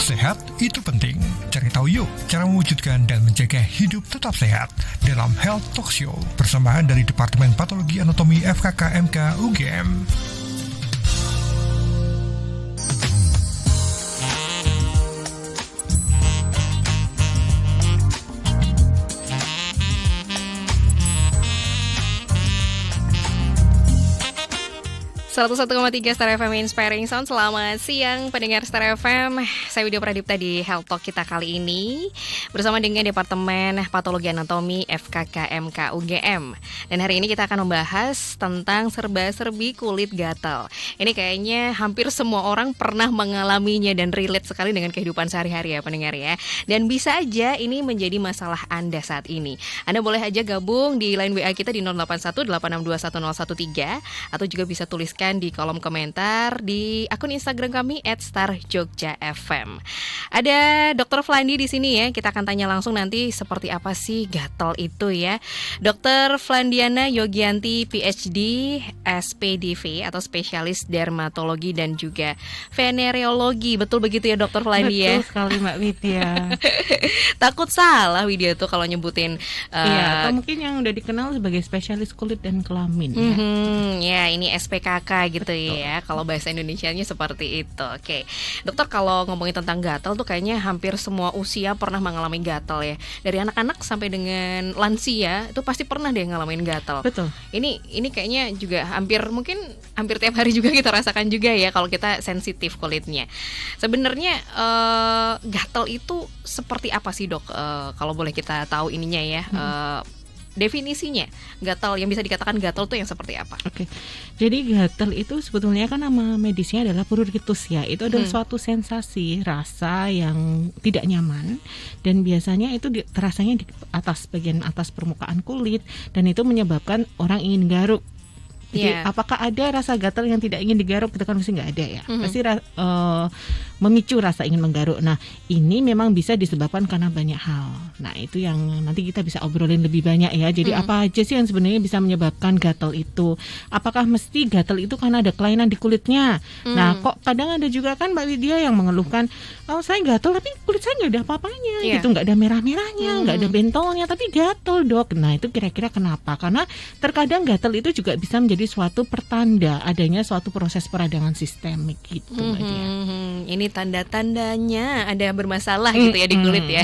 Sehat itu penting. Cari tahu yuk cara mewujudkan dan menjaga hidup tetap sehat dalam Health Talk Show. Persembahan dari Departemen Patologi Anatomi FKKMK UGM. Satu 101,3 Star FM Inspiring Sound. Selamat siang pendengar Star FM. Saya Widya Pradipta di Health Talk kita kali ini bersama dengan Departemen Patologi Anatomi FKKMK UGM. Dan hari ini kita akan membahas tentang serba-serbi kulit gatal. Ini kayaknya hampir semua orang pernah mengalaminya dan relate sekali dengan kehidupan sehari-hari ya pendengar ya. Dan bisa aja ini menjadi masalah Anda saat ini. Anda boleh aja gabung di line WA kita di 081-862-1013 atau juga bisa tuliskan di kolom komentar di akun Instagram kami @starjogjafm. Ada Dr. Flandi di sini ya. Kita akan tanya langsung nanti seperti apa sih gatal itu ya. Dr. Flandiana Yogianti PhD SPDV atau spesialis dermatologi dan juga venereologi. Betul begitu ya Dr. Flandi ya? Betul sekali Mbak Widya. Takut salah Widya tuh kalau nyebutin iya, atau mungkin yang udah dikenal sebagai spesialis kulit dan kelamin ya. Ya ini SPKK gitu. Betul. Ya kalau bahasa Indonesianya seperti itu. Oke dokter, kalau ngomongin tentang gatal tuh kayaknya hampir semua usia pernah mengalami gatal ya. Dari anak-anak sampai dengan lansia itu pasti pernah deh ngalamin gatal. Betul. Ini kayaknya juga hampir tiap hari juga kita rasakan juga ya kalau kita sensitif kulitnya. Sebenarnya gatal itu seperti apa sih dok? Kalau boleh kita tahu ininya ya. Definisinya gatal yang bisa dikatakan gatal tuh yang seperti apa? Oke. Jadi gatal itu sebetulnya kan nama medisnya adalah pruritus ya. Itu adalah suatu sensasi rasa yang tidak nyaman dan biasanya itu terasanya di atas bagian atas permukaan kulit dan itu menyebabkan orang ingin garuk. Jadi apakah ada rasa gatal yang tidak ingin digaruk? Kita kan mesti nggak ada ya. Pasti memicu rasa ingin menggaruk. Nah ini memang bisa disebabkan karena banyak hal. Nah itu yang nanti kita bisa obrolin lebih banyak ya. Jadi apa aja sih yang sebenarnya bisa menyebabkan gatal itu? Apakah mesti gatal itu karena ada kelainan di kulitnya? Nah kok kadang ada juga kan Mbak Widya yang mengeluhkan, oh saya gatal tapi kulit saya nggak ada apa-apanya, gitu, nggak ada merah-merahnya, nggak ada bentolnya, tapi gatal dok. Nah itu kira-kira kenapa? Karena terkadang gatal itu juga bisa menjadi suatu pertanda adanya suatu proses peradangan sistemik gitu Mbak Dia. Ini tanda-tandanya ada bermasalah gitu ya di kulit ya.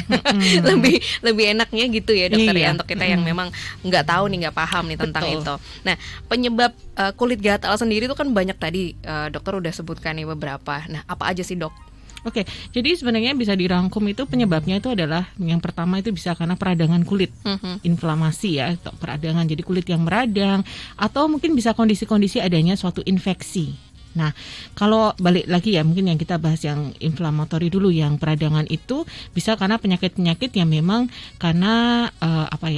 lebih enaknya gitu ya dokter ya untuk kita yang memang nggak tahu nih, nggak paham nih tentang itu. Nah penyebab kulit gatal sendiri itu kan banyak tadi dokter udah sebutkan nih beberapa. Nah apa aja sih dok? Oke, jadi sebenarnya bisa dirangkum itu penyebabnya itu adalah yang pertama itu bisa karena peradangan kulit, inflamasi ya, atau peradangan jadi kulit yang meradang, atau mungkin bisa kondisi-kondisi adanya suatu infeksi. Nah, kalau balik lagi ya mungkin yang kita bahas yang inflamatori dulu, yang peradangan itu bisa karena penyakit-penyakit yang memang karena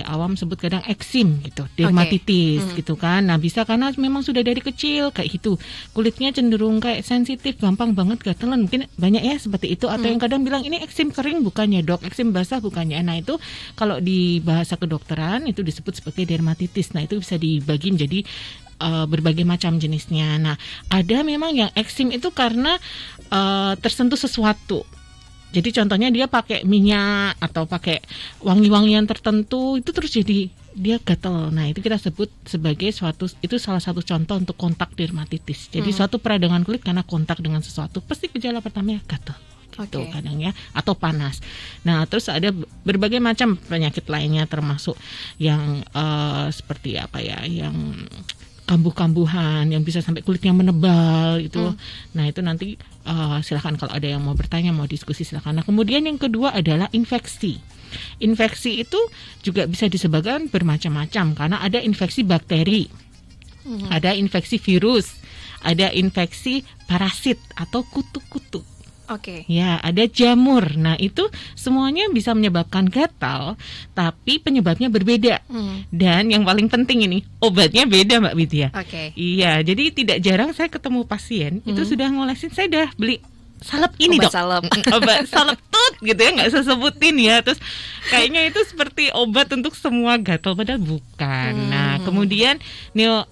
awam sebut kadang eksim gitu, dermatitis gitu kan. Nah, bisa karena memang sudah dari kecil kayak gitu. Kulitnya cenderung kayak sensitif, gampang banget gatalan. Mungkin banyak ya seperti itu, atau yang kadang bilang ini eksim kering bukannya dok, eksim basah bukannya. Nah, itu kalau di bahasa kedokteran itu disebut sebagai dermatitis. Nah, itu bisa dibagi jadi berbagai macam jenisnya. Nah, ada memang yang eksim itu karena tersentuh sesuatu. Jadi contohnya dia pakai minyak atau pakai wangi-wangian tertentu, itu terus jadi dia gatal. Nah, itu kita sebut sebagai itu salah satu contoh untuk kontak dermatitis. Jadi suatu peradangan kulit karena kontak dengan sesuatu, pasti gejala pertamanya gatal. Gitu kadang ya, atau panas. Nah terus ada berbagai macam penyakit lainnya termasuk yang seperti apa ya, yang kambuh-kambuhan yang bisa sampai kulitnya menebal itu. Nah itu nanti silakan kalau ada yang mau bertanya, mau diskusi silakan. Nah kemudian yang kedua adalah infeksi. Infeksi itu juga bisa disebabkan bermacam-macam karena ada infeksi bakteri, ada infeksi virus, ada infeksi parasit atau kutu-kutu. Ya, ada jamur. Nah, itu semuanya bisa menyebabkan gatal, tapi penyebabnya berbeda. Dan yang paling penting ini, obatnya beda Mbak Widya. Iya, jadi tidak jarang saya ketemu pasien itu sudah ngolesin, saya udah beli salep ini obat dok, obat salep tut gitu ya, nggak usah sebutin ya. Terus kayaknya itu seperti obat untuk semua gatal, padahal bukan. Nah Kemudian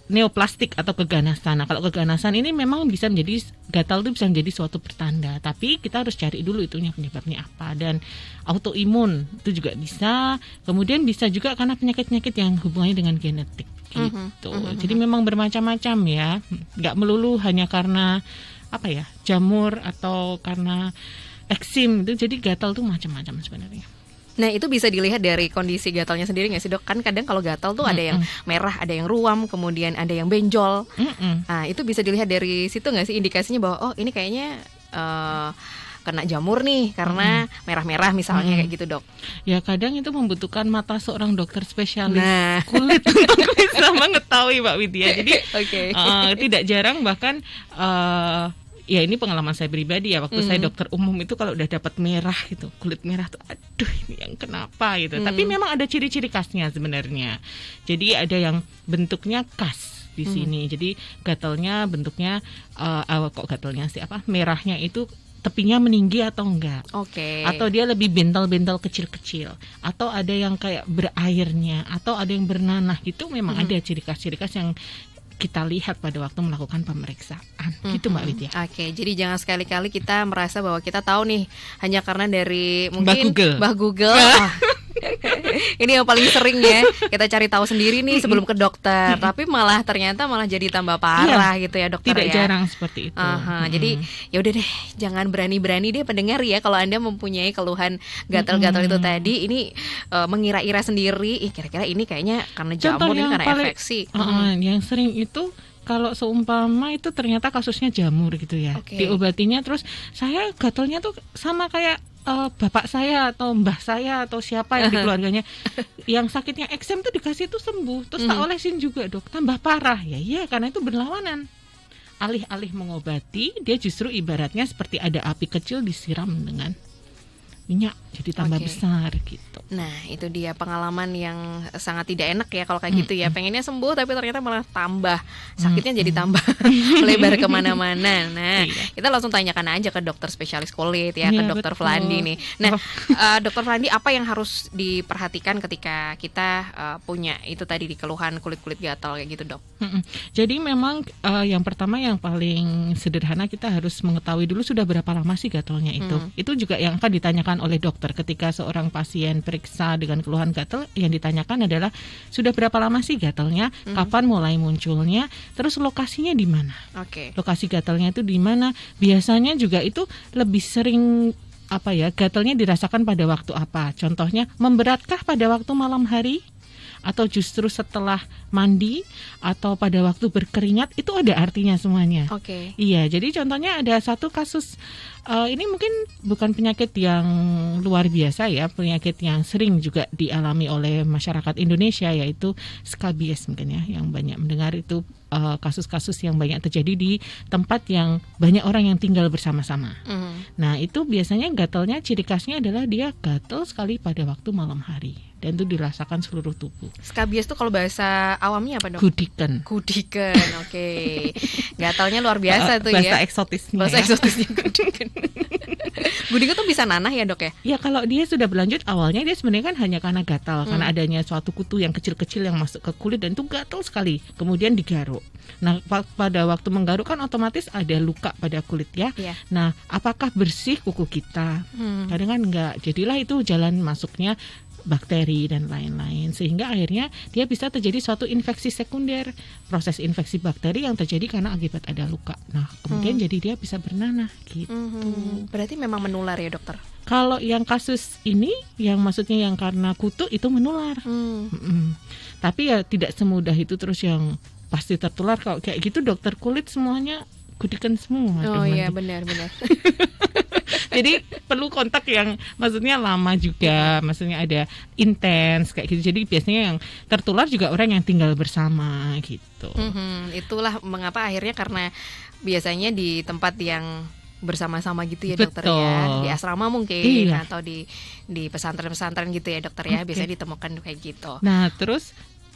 neoplastik atau keganasan. Nah, kalau keganasan ini memang bisa menjadi gatal itu bisa menjadi suatu pertanda, tapi kita harus cari dulu itunya penyebabnya apa. Dan autoimun itu juga bisa. Kemudian bisa juga karena penyakit-penyakit yang hubungannya dengan genetik gitu. Jadi memang bermacam-macam ya. Nggak melulu hanya karena jamur atau karena eksim itu. Jadi gatal tuh macam-macam sebenarnya. Nah, itu bisa dilihat dari kondisi gatalnya sendiri nggak sih, Dok? Kan kadang kalau gatal tuh ada yang merah, ada yang ruam, kemudian ada yang benjol. Nah, itu bisa dilihat dari situ nggak sih indikasinya bahwa ini kayaknya kena jamur nih karena merah-merah misalnya kayak gitu, Dok? Ya, kadang itu membutuhkan mata seorang dokter spesialis kulit untuk bisa mengetahui, Mbak Widya. Jadi tidak jarang bahkan ya ini pengalaman saya pribadi ya, waktu saya dokter umum itu kalau udah dapat merah gitu, kulit merah tuh aduh ini yang kenapa gitu. Tapi memang ada ciri-ciri khasnya sebenarnya. Jadi ada yang bentuknya khas di sini. Jadi gatalnya bentuknya merahnya itu tepinya meninggi atau enggak. Atau dia lebih bental-bental kecil-kecil, atau ada yang kayak berairnya, atau ada yang bernanah gitu. Memang ada ciri khas yang kita lihat pada waktu melakukan pemeriksaan gitu, Mbak Widya. Jadi jangan sekali-kali kita merasa bahwa kita tahu nih hanya karena dari mungkin Mbah Google. Ini yang paling sering ya kita cari tahu sendiri nih sebelum ke dokter, tapi ternyata malah jadi tambah parah gitu ya, dokter. Tidak jarang seperti itu. Jadi ya udah deh, jangan berani-berani deh pendengar ya, kalau Anda mempunyai keluhan gatal-gatal itu tadi, ini mengira-ira sendiri, kira-kira ini kayaknya karena jamur, ini karena infeksi. Yang sering itu kalau seumpama itu ternyata kasusnya jamur gitu ya, diobatinya terus saya gatalnya tuh sama kayak bapak saya atau mbah saya atau siapa yang di keluarganya yang sakitnya eksem tuh dikasih tuh sembuh, terus tak olesin juga, Dok, tambah parah. Ya karena itu berlawanan. Alih-alih mengobati, dia justru ibaratnya seperti ada api kecil disiram dengan minyak, jadi tambah besar gitu. Nah, itu dia pengalaman yang sangat tidak enak ya kalau kayak gitu ya. Pengennya sembuh tapi ternyata malah tambah sakitnya, jadi tambah melebar kemana-mana. Nah, kita langsung tanyakan aja ke dokter spesialis kulit ya, ke Dokter Vlandi nih. Nah, Dokter Vlandi, apa yang harus diperhatikan ketika kita punya itu tadi di keluhan kulit-kulit gatal kayak gitu, Dok? Jadi memang yang pertama yang paling sederhana, kita harus mengetahui dulu sudah berapa lama sih gatalnya itu. Itu juga yang akan ditanyakan oleh dokter ketika seorang pasien periksa dengan keluhan gatal. Yang ditanyakan adalah sudah berapa lama sih gatalnya, kapan mulai munculnya, terus lokasinya di mana. Lokasi gatalnya itu di mana. Biasanya juga itu lebih sering gatalnya dirasakan pada waktu apa. Contohnya, memberatkah pada waktu malam hari, atau justru setelah mandi, atau pada waktu berkeringat, itu ada artinya semuanya. Iya, jadi contohnya ada satu kasus, ini mungkin bukan penyakit yang luar biasa ya, penyakit yang sering juga dialami oleh masyarakat Indonesia, yaitu skabies mungkin ya, yang banyak mendengar itu kasus-kasus yang banyak terjadi di tempat yang banyak orang yang tinggal bersama-sama. Nah, itu biasanya gatalnya, ciri khasnya adalah dia gatal sekali pada waktu malam hari, dan itu dirasakan seluruh tubuh. Skabies itu kalau bahasa awamnya apa, Dok? Gudiken. Gatalnya luar biasa tuh bahasa ya. Bahasa eksotisnya gudiken. Gudiken tuh bisa nanah ya, Dok ya? Ya, kalau dia sudah berlanjut, awalnya dia sebenarnya kan hanya karena gatal, karena adanya suatu kutu yang kecil-kecil yang masuk ke kulit dan itu gatal sekali. Kemudian digaruk. Nah, pada waktu menggaruk kan otomatis ada luka pada kulit ya. Nah, apakah bersih kuku kita? Kadang kan enggak. Jadilah itu jalan masuknya bakteri dan lain-lain, sehingga akhirnya dia bisa terjadi suatu infeksi sekunder, proses infeksi bakteri yang terjadi karena akibat ada luka. Nah, kemudian jadi dia bisa bernanah gitu. Berarti memang menular ya, Dokter? Kalau yang kasus ini, yang maksudnya yang karena kutu itu menular. Tapi ya tidak semudah itu terus yang pasti tertular. Kalau kayak gitu dokter kulit semuanya gudikan semua. Iya, benar. Jadi perlu kontak yang maksudnya lama juga, maksudnya ada intens kayak gitu. Jadi biasanya yang tertular juga orang yang tinggal bersama gitu. Itulah mengapa akhirnya, karena biasanya di tempat yang bersama-sama gitu ya, Dokter ya, di asrama mungkin, atau di pesantren-pesantren gitu ya, Dokter ya, biasanya ditemukan kayak gitu. Nah, terus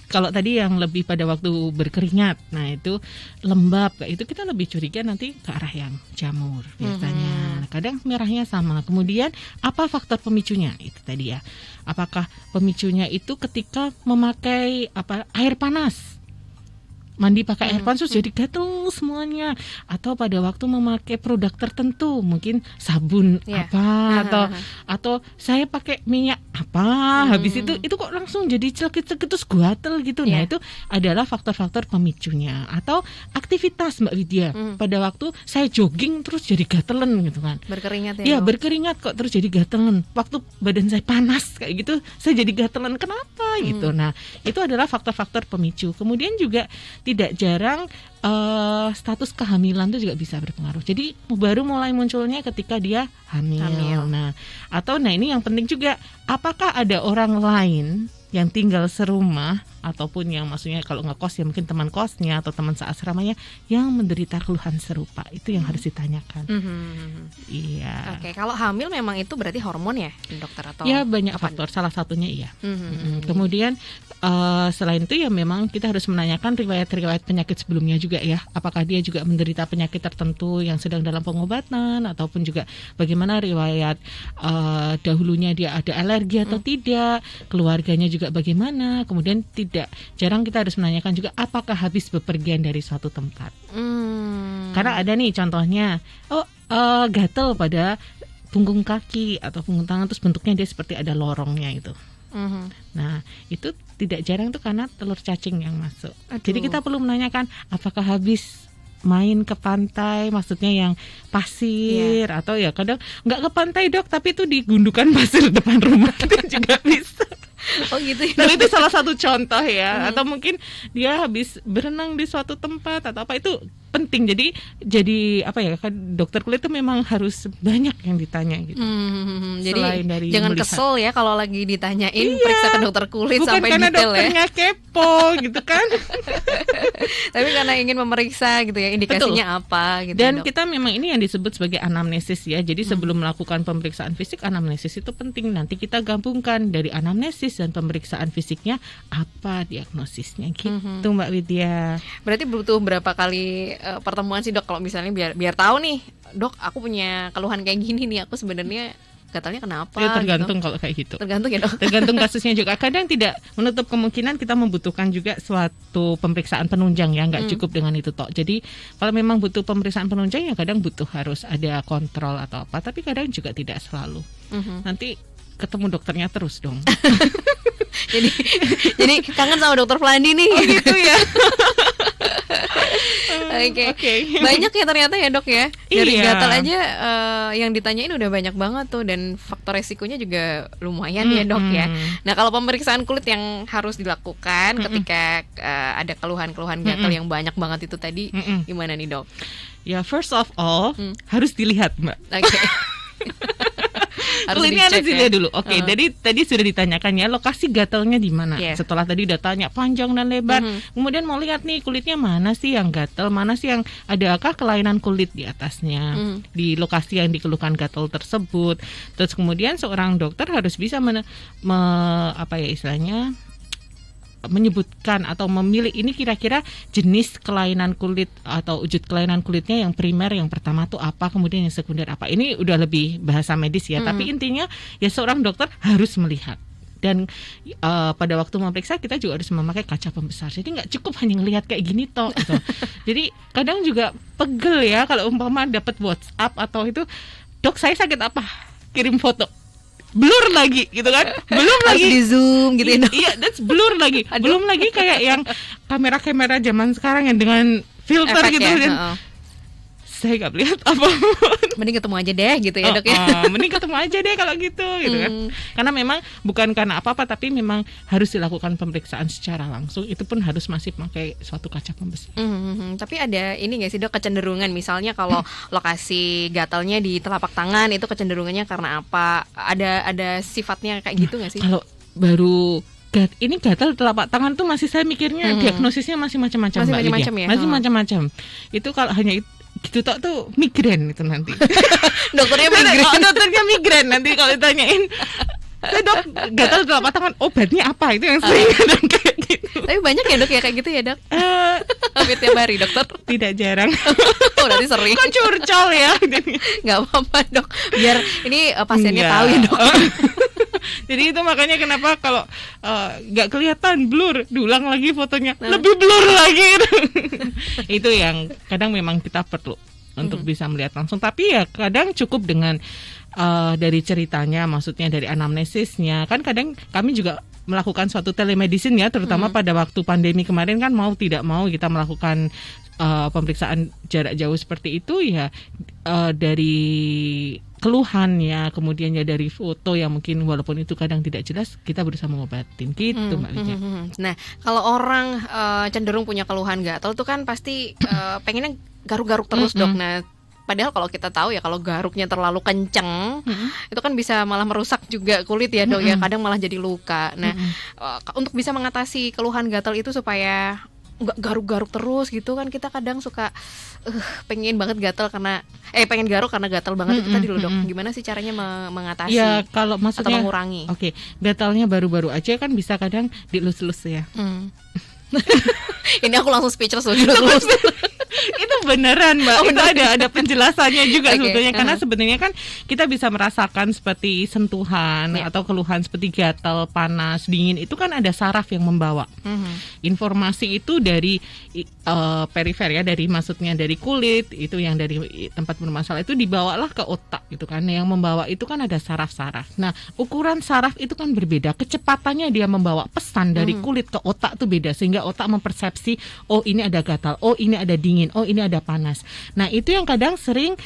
Kalau tadi yang lebih pada waktu berkeringat, nah itu lembab, itu kita lebih curiga nanti ke arah yang jamur biasanya. Kadang merahnya sama. Kemudian apa faktor pemicunya? Itu tadi ya. Apakah pemicunya itu ketika memakai air panas? Mandi pakai air panas jadi gatel semuanya, atau pada waktu memakai produk tertentu, mungkin sabun atau saya pakai minyak habis itu kok langsung jadi celkit-celkit terus gatel gitu. Nah, itu adalah faktor-faktor pemicunya. Atau aktivitas Mbak Widya, pada waktu saya jogging terus jadi gatelan gitu kan. Berkeringat ya. Iya, berkeringat kok terus jadi gatelan. Waktu badan saya panas kayak gitu, saya jadi gatelan. Kenapa gitu? Nah, itu adalah faktor-faktor pemicu. Kemudian juga tidak jarang status kehamilan itu juga bisa berpengaruh. Jadi baru mulai munculnya ketika dia hamil. Nah, ini yang penting juga, apakah ada orang lain yang tinggal serumah ataupun yang maksudnya kalau ngekos ya mungkin teman kosnya atau teman seasramanya yang menderita keluhan serupa, itu yang harus ditanyakan. Iya. Oke, kalau hamil memang itu berarti hormon ya, dokter, atau? Ya, banyak faktor, salah satunya iya. Kemudian selain itu ya memang kita harus menanyakan riwayat-riwayat penyakit sebelumnya juga ya. Apakah dia juga menderita penyakit tertentu yang sedang dalam pengobatan, ataupun juga bagaimana riwayat dahulunya dia ada alergi atau tidak, keluarganya juga bagaimana. Kemudian tidak jarang kita harus menanyakan juga apakah habis bepergian dari suatu tempat. Karena ada nih contohnya, gatel pada punggung kaki atau punggung tangan, terus bentuknya dia seperti ada lorongnya itu. Nah, itu tidak jarang tuh karena telur cacing yang masuk. Jadi kita perlu menanyakan apakah habis main ke pantai, maksudnya yang pasir, atau ya kadang nggak ke pantai dok, tapi itu di gundukan pasir depan rumah itu juga bisa. Oh gitu ya. Tapi itu salah satu contoh ya. Atau mungkin dia habis berenang di suatu tempat atau apa, itu penting. Jadi apa ya, kan dokter kulit itu memang harus banyak yang ditanya gitu. Jadi jangan melihat. Kesel ya kalau lagi ditanyain periksa ke dokter kulit. Bukan sampai karena detail dokternya kepo gitu kan. Tapi karena ingin memeriksa gitu ya, indikasinya apa gitu. Dan dok, kita memang ini yang disebut sebagai anamnesis ya. Jadi sebelum melakukan pemeriksaan fisik, anamnesis itu penting. Nanti kita gabungkan dari anamnesis dan pemeriksaan fisiknya, apa diagnosisnya gitu Mbak Widya. Berarti butuh berapa kali pertemuan sih dok, kalau misalnya biar tahu nih, dok aku punya keluhan kayak gini nih, aku sebenarnya gatalnya kenapa? Ya, tergantung gitu. Kalau kayak gitu. Tergantung ya dok. Tergantung kasusnya juga. Kadang tidak menutup kemungkinan kita membutuhkan juga suatu pemeriksaan penunjang ya, nggak cukup dengan itu toh. Jadi kalau memang butuh pemeriksaan penunjang ya kadang butuh harus ada kontrol atau apa. Tapi kadang juga tidak selalu. Nanti ketemu dokternya terus dong. jadi kangen sama dokter Flandi nih. Oh gitu ya. Oke. Banyak ya ternyata ya dok ya. Dari gatal aja yang ditanyain udah banyak banget tuh, dan faktor resikonya juga lumayan ya dok ya. Nah, kalau pemeriksaan kulit yang harus dilakukan ketika ada keluhan-keluhan gatal yang banyak banget itu tadi, gimana nih dok? Ya, first of all harus dilihat Mbak. Oke. Kulitnya harus dilihat dulu. Oke, jadi tadi sudah ditanyakan ya lokasi gatalnya di mana. Setelah tadi udah tanya panjang dan lebar, kemudian mau lihat nih kulitnya mana sih yang gatal, mana sih yang adakah kelainan kulit di atasnya, di lokasi yang dikeluhkan gatal tersebut. Terus kemudian seorang dokter harus bisa menyebutkan atau memilih ini kira-kira jenis kelainan kulit atau wujud kelainan kulitnya yang primer yang pertama tuh apa, kemudian yang sekunder apa. Ini udah lebih bahasa medis ya, tapi intinya ya seorang dokter harus melihat. Dan pada waktu memeriksa kita juga harus memakai kaca pembesar. Jadi nggak cukup hanya ngelihat kayak gini toh gitu. Jadi kadang juga pegel ya kalau umpama dapat WhatsApp atau itu, dok saya sakit apa, kirim foto, blur lagi gitu kan, belum harus lagi di zoom gitu ya. Iya, that's blur lagi. Belum lagi kayak yang kamera-kamera zaman sekarang yang dengan filter efek gitu ya, dan saya nggak lihat apa-apa. Mending ketemu aja deh gitu ya dok ya. Mending ketemu aja deh kalau gitu kan. Karena memang bukan karena apa-apa, tapi memang harus dilakukan pemeriksaan secara langsung. Itu pun harus masih pakai suatu kaca pembesar. Tapi ada ini nggak sih dok, kecenderungan misalnya kalau lokasi gatalnya di telapak tangan itu kecenderungannya karena apa? Ada sifatnya kayak gitu nggak sih? Kalau baru ini gatal telapak tangan tuh masih saya mikirnya diagnosisnya masih macam-macam. Masih macam-macam ya. Masih macam-macam. Itu kalau hanya gitu tuh migrain itu nanti. Dokternya migrain. Dokternya migrain nanti kalau ditanyain Dok, gatal telapak tangan, obatnya apa? Itu yang sering kadang kayak gitu. Tapi banyak ya dok ya kayak gitu ya dok? Hampir tiap hari dokter? Tidak jarang. Oh berarti sering. Kok curcol ya? Nggak apa-apa dok, biar ini pasiennya Enggak. tahu ya dok. Jadi itu makanya kenapa kalau nggak kelihatan blur, diulang lagi fotonya lebih blur lagi. Itu yang kadang memang kita perlu untuk bisa melihat langsung. Tapi ya kadang cukup dengan dari ceritanya, maksudnya dari anamnesisnya. Kan kadang kami juga melakukan suatu telemedicine ya, terutama pada waktu pandemi kemarin kan mau tidak mau kita melakukan pemeriksaan jarak jauh seperti itu ya, dari keluhan ya, kemudian ya dari foto yang mungkin walaupun itu kadang tidak jelas, kita berusaha mengobatin gitu Mbak Lydia. Nah kalau orang cenderung punya keluhan gatal tuh kan pasti pengennya garuk-garuk terus dok. Nah padahal kalau kita tahu ya kalau garuknya terlalu kenceng itu kan bisa malah merusak juga kulit ya dok ya, kadang malah jadi luka. Nah untuk bisa mengatasi keluhan gatal itu supaya nggak garuk-garuk terus gitu kan, kita kadang suka pengen banget gatal karena pengen garuk karena gatal banget itu tadi loh dok. Gimana sih caranya mengatasi ya kalau atau maksudnya mengurangi? Oke, gatalnya baru-baru aja kan bisa kadang dilus-lus ya. Ini aku langsung speechless loh, dilus-lus. Itu beneran Mbak, itu ada penjelasannya juga sebetulnya. Karena sebenarnya kan kita bisa merasakan seperti sentuhan atau keluhan seperti gatal, panas, dingin, itu kan ada saraf yang membawa informasi itu dari perifer ya, dari maksudnya dari kulit, itu yang dari tempat bermasalah itu dibawalah ke otak gitu kan. Yang membawa itu kan ada saraf-saraf. Nah ukuran saraf itu kan berbeda, kecepatannya dia membawa pesan dari kulit ke otak tuh beda, sehingga otak mempersepsi, oh ini ada gatal, oh ini ada dingin, oh ini ada panas. Nah itu yang kadang sering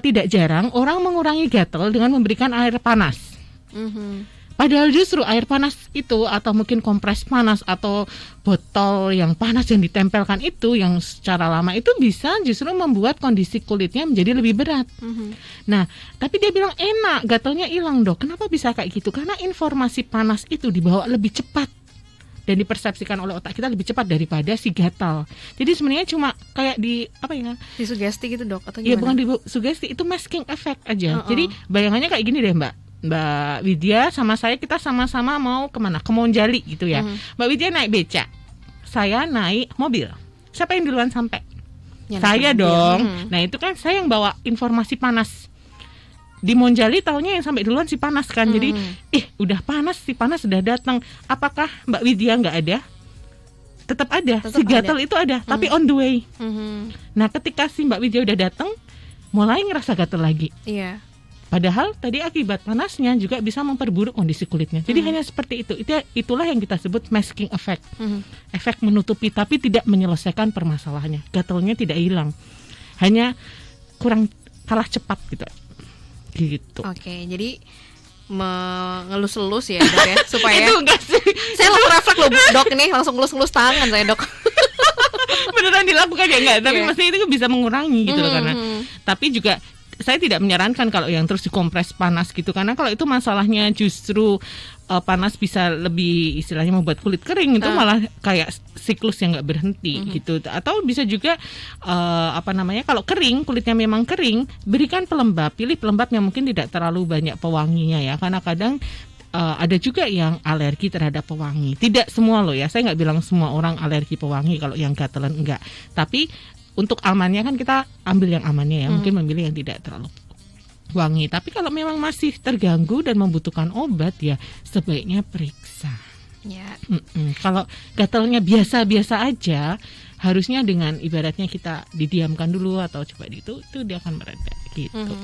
tidak jarang orang mengurangi gatal dengan memberikan air panas. Padahal justru air panas itu atau mungkin kompres panas atau botol yang panas yang ditempelkan itu yang secara lama itu bisa justru membuat kondisi kulitnya menjadi lebih berat. Nah tapi dia bilang enak, gatalnya hilang dok. Kenapa bisa kayak gitu? Karena informasi panas itu dibawa lebih cepat dan dipersepsikan oleh otak kita lebih cepat daripada si gatal. Jadi sebenarnya cuma kayak di apa ya? Disugesti gitu dok atau gimana? Ya bukan disugesti, itu masking effect aja. Jadi bayangannya kayak gini deh Mbak Widya sama saya, kita sama-sama mau kemana? Ke Monjali gitu ya. Mbak Widya naik beca, saya naik mobil. Siapa yang duluan sampai? Saya dong. Nah itu kan saya yang bawa informasi panas. Di Monjali taunya yang sampai duluan si panas kan. Jadi udah panas, si panas sudah datang. Apakah Mbak Widya nggak ada? Tetap ada. Si gatal itu ada, tapi on the way. Nah ketika si Mbak Widya udah datang, mulai ngerasa gatal lagi. Iya. Padahal tadi akibat panasnya juga bisa memperburuk kondisi kulitnya. Jadi hanya seperti itu. Itulah yang kita sebut masking effect. Efek menutupi tapi tidak menyelesaikan permasalahannya. Gatalnya tidak hilang, hanya kalah cepat gitu. Oke, jadi mengelus-elus ya dok ya supaya itu enggak sih. Saya langsung refleks loh dok, nih langsung ngelus-ngelus tangan saya dok. Beneran dilakukan ya enggak? Tapi maksudnya itu bisa mengurangi gitu loh karena. Tapi juga saya tidak menyarankan kalau yang terus dikompres panas gitu, karena kalau itu masalahnya justru panas bisa lebih istilahnya membuat kulit kering, itu malah kayak siklus yang nggak berhenti gitu. Atau bisa juga kalau kering, kulitnya memang kering, berikan pelembab, pilih pelembab yang mungkin tidak terlalu banyak pewanginya ya, karena kadang ada juga yang alergi terhadap pewangi. Tidak semua loh ya, saya nggak bilang semua orang alergi pewangi kalau yang gatalan enggak, tapi untuk amannya kan kita ambil yang amannya ya, mungkin memilih yang tidak terlalu wangi. Tapi kalau memang masih terganggu dan membutuhkan obat ya sebaiknya periksa. Ya. Kalau gatalnya biasa-biasa aja, harusnya dengan ibaratnya kita didiamkan dulu atau coba itu dia akan mereda gitu.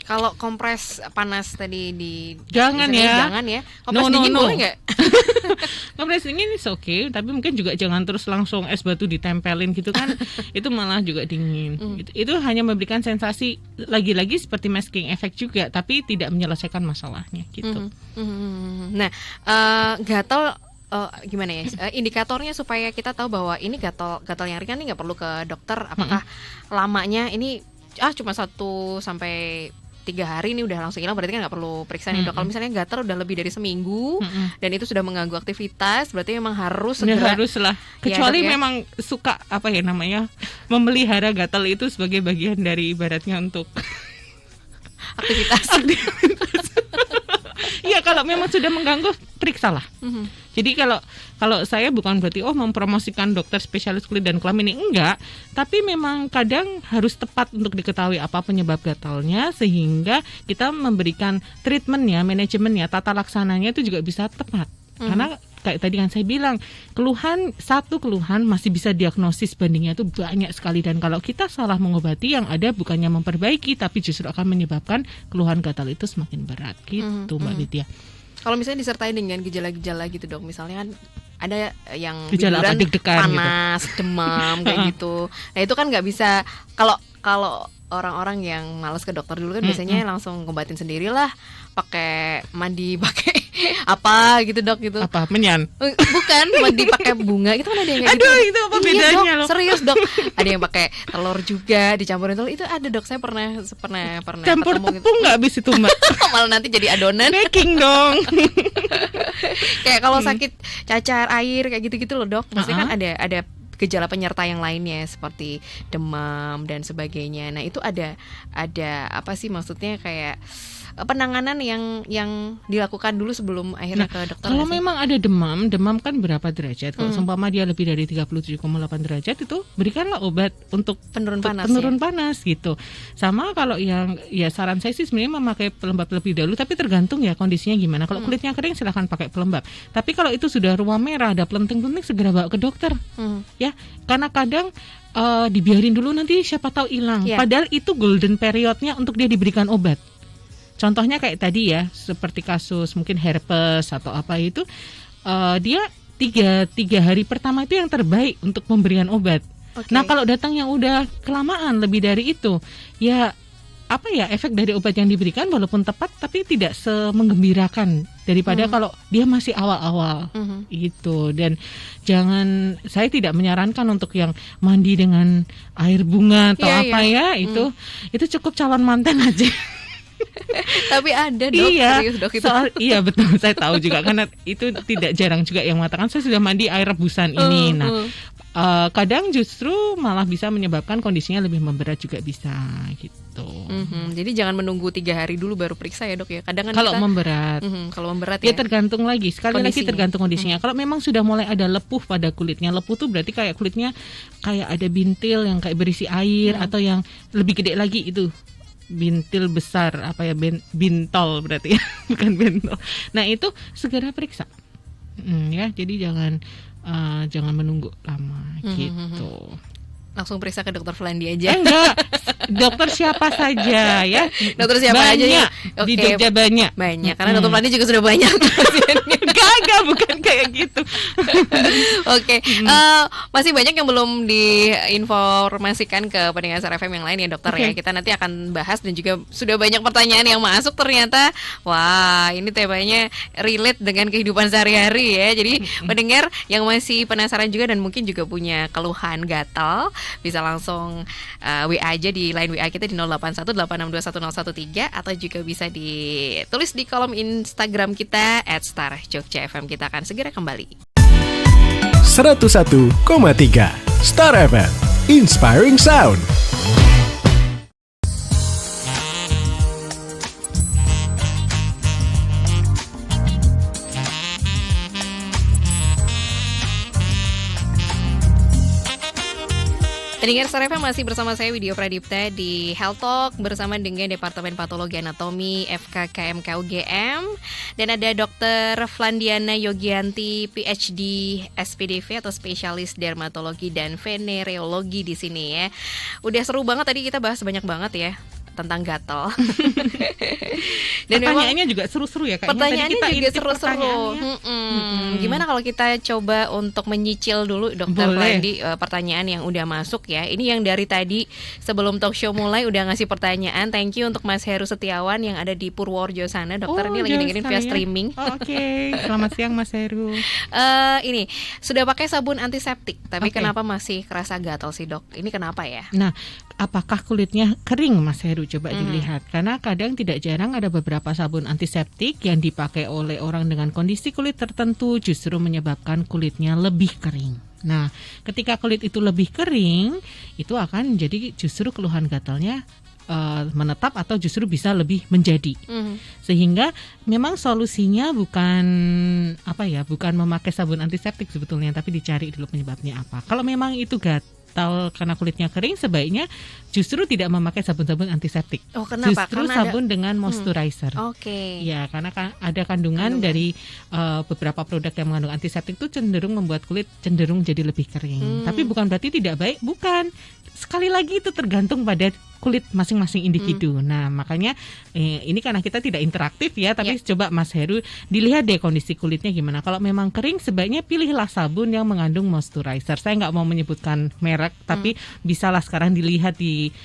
Kalau kompres panas tadi jangan ya. Kompres dingin boleh nggak? Kompres dingin is okay, tapi mungkin juga jangan terus langsung es batu ditempelin gitu kan. Itu malah juga dingin. Itu hanya memberikan sensasi lagi-lagi seperti masking effect juga, tapi tidak menyelesaikan masalahnya gitu. Nah, gatal gimana ya? Indikatornya supaya kita tahu bahwa ini gatal yang ringan, ini nggak perlu ke dokter. Apakah lamanya ini cuma 1 sampai 3 hari ini udah langsung hilang, berarti kan nggak perlu periksa nih dok. Kalau misalnya gatal udah lebih dari seminggu dan itu sudah mengganggu aktivitas, berarti memang harus segera. Haruslah. Kecuali memang suka memelihara gatal itu sebagai bagian dari ibaratnya untuk aktivitas. Iya kalau memang sudah mengganggu, periksalah. Jadi kalau saya bukan berarti mempromosikan dokter spesialis kulit dan kelamin ini, enggak, tapi memang kadang harus tepat untuk diketahui apa penyebab gatalnya, sehingga kita memberikan treatmentnya, manajemennya, tata laksananya itu juga bisa tepat. Karena kayak tadi kan saya bilang, satu keluhan masih bisa diagnosis, bandingnya itu banyak sekali, dan kalau kita salah mengobati, yang ada bukannya memperbaiki tapi justru akan menyebabkan keluhan gatal itu semakin berat gitu, Mbak Vidya. Kalau misalnya disertai dengan gejala-gejala gitu dok, misalnya kan ada yang gejala panas, gitu, demam kayak gitu. Nah itu kan nggak bisa, kalau orang-orang yang malas ke dokter dulu kan biasanya langsung ngobatin sendirilah, pakai mandi pakai apa gitu dok gitu. Apa menyan? Bukan, mandi pakai bunga itu kan ada yang kayak gitu. Aduh, itu apa bedanya dok, loh? serius dok. Ada yang pakai telur juga, dicampurin telur, itu ada dok. Saya pernah campur ketemu tepung nggak habis itu Mbak? Malah nanti jadi adonan. Baking dong. Kayak kalau sakit cacar air kayak gitu-gitu loh dok. Maksudnya kan ada gejala penyerta yang lainnya seperti demam dan sebagainya. Nah itu ada apa sih maksudnya, kayak penanganan yang dilakukan dulu sebelum akhirnya ke dokter. Kalau memang ada demam kan berapa derajat? Kalau seumpama dia lebih dari 37,8 derajat, itu berikanlah obat untuk penurun panas gitu. Sama kalau yang saran saya sih sebenarnya memakai pelembab lebih dahulu, tapi tergantung ya kondisinya gimana. Kalau kulitnya kering silahkan pakai pelembab. Tapi kalau itu sudah ruam merah, ada pelenting-pelenting, segera bawa ke dokter. Ya, karena kadang dibiarin dulu, nanti siapa tahu hilang. Padahal itu golden periodnya untuk dia diberikan obat. Contohnya kayak tadi ya, seperti kasus mungkin herpes atau apa itu, dia tiga hari pertama itu yang terbaik untuk pemberian obat. Nah kalau datang yang udah kelamaan lebih dari itu, ya efek dari obat yang diberikan walaupun tepat tapi tidak semenggembirakan daripada kalau dia masih awal-awal gitu. Dan saya tidak menyarankan untuk yang mandi dengan air bunga atau itu cukup calon mantan aja. Tapi ada dok, serius dok itu. Iya betul, saya tahu juga karena itu tidak jarang juga yang mengatakan saya sudah mandi air rebusan ini. Nah, kadang justru malah bisa menyebabkan kondisinya lebih memberat juga bisa gitu. Jadi jangan menunggu 3 hari dulu baru periksa ya dok ya. Kadang kan kalau memberat. Kalau memberat ya tergantung lagi. Sekali lagi tergantung kondisinya. Kalau memang sudah mulai ada lepuh pada kulitnya, lepuh tuh berarti kayak kulitnya kayak ada bintil yang kayak berisi air, atau yang lebih gede lagi itu. Bintil besar, bintol berarti ya, bukan bentol. Nah itu segera periksa, ya. Jadi jangan menunggu lama gitu. Langsung periksa ke dokter Flandi aja. Enggak, dokter siapa saja ya. Dokter siapa aja ya? Di Jogja banyak. Karena dokter Flandi juga sudah banyak. Enggak, bukan kayak gitu. Masih banyak yang belum diinformasikan ke pendengar Star FM yang lain ya dokter ya. Kita nanti akan bahas, dan juga sudah banyak pertanyaan yang masuk ternyata. Wah, ini temanya relate dengan kehidupan sehari-hari ya. Jadi pendengar yang masih penasaran juga dan mungkin juga punya keluhan gatal, bisa langsung WA aja di line WA kita di 0818621013, atau juga bisa ditulis di kolom Instagram kita @starjogjafm. Kita akan segera kembali. 101,3 Star FM, Inspiring Sound. Pendengar Star FM masih bersama saya Widya Pradipta di Health Talk bersama dengan Departemen Patologi Anatomi FKKMK UGM, dan ada Dr. Flandiana Yogianti PhD SPDV atau spesialis dermatologi dan venereologi di sini ya. Udah seru banget tadi, kita bahas banyak banget ya tentang gatal. Dan pertanyaannya juga seru-seru ya kayaknya. Pertanyaannya tadi kita juga seru-seru. Gimana kalau kita coba untuk menyicil dulu Dokter Flandi pertanyaan yang udah masuk ya. Ini yang dari tadi sebelum talk show mulai udah ngasih pertanyaan. Thank you untuk Mas Heru Setiawan yang ada di Purworejo sana. Dokter ini lagi dengerin via streaming. Oke. Selamat siang Mas Heru. Ini sudah pakai sabun antiseptik, tapi kenapa masih kerasa gatal sih dok? Ini kenapa ya? Nah, apakah kulitnya kering Mas Heru? Coba dilihat, karena kadang tidak jarang ada beberapa sabun antiseptik yang dipakai oleh orang dengan kondisi kulit tertentu justru menyebabkan kulitnya lebih kering. Nah, ketika kulit itu lebih kering, itu akan jadi justru keluhan gatalnya menetap atau justru bisa lebih menjadi. Sehingga memang solusinya bukan memakai sabun antiseptik sebetulnya, tapi dicari dulu penyebabnya apa. Kalau memang itu gatal karena kulitnya kering, sebaiknya justru tidak memakai sabun-sabun antiseptik. Oh, kenapa? Justru Karena sabun dengan moisturizer. Oke. Ya, karena ada kandungan dari beberapa produk yang mengandung antiseptik itu cenderung membuat kulit cenderung jadi lebih kering. Tapi bukan berarti tidak baik, bukan. Sekali lagi itu tergantung pada kulit masing-masing individu. Nah, makanya ini karena kita tidak interaktif ya, tapi coba Mas Heru dilihat deh kondisi kulitnya gimana. Kalau memang kering, sebaiknya pilihlah sabun yang mengandung moisturizer. Saya nggak mau menyebutkan merek, tapi bisalah sekarang dilihat di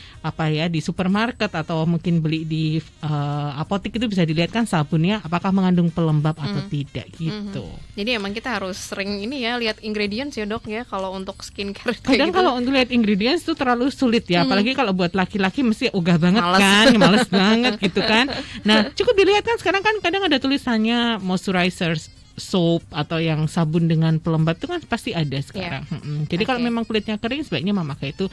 di supermarket atau mungkin beli di apotek, itu bisa dilihat kan sabunnya apakah mengandung pelembab atau tidak gitu. Jadi emang kita harus sering lihat ingredients ya dok ya kalau untuk skincare. Kadang kalau untuk lihat ingredients itu terlalu sulit ya, apalagi kalau buat laki-laki mesti ogah banget males banget gitu kan. Nah, cukup dilihat kan sekarang kan kadang ada tulisannya moisturizer soap atau yang sabun dengan pelembab itu kan pasti ada sekarang. Jadi kalau memang kulitnya kering, sebaiknya memakai itu.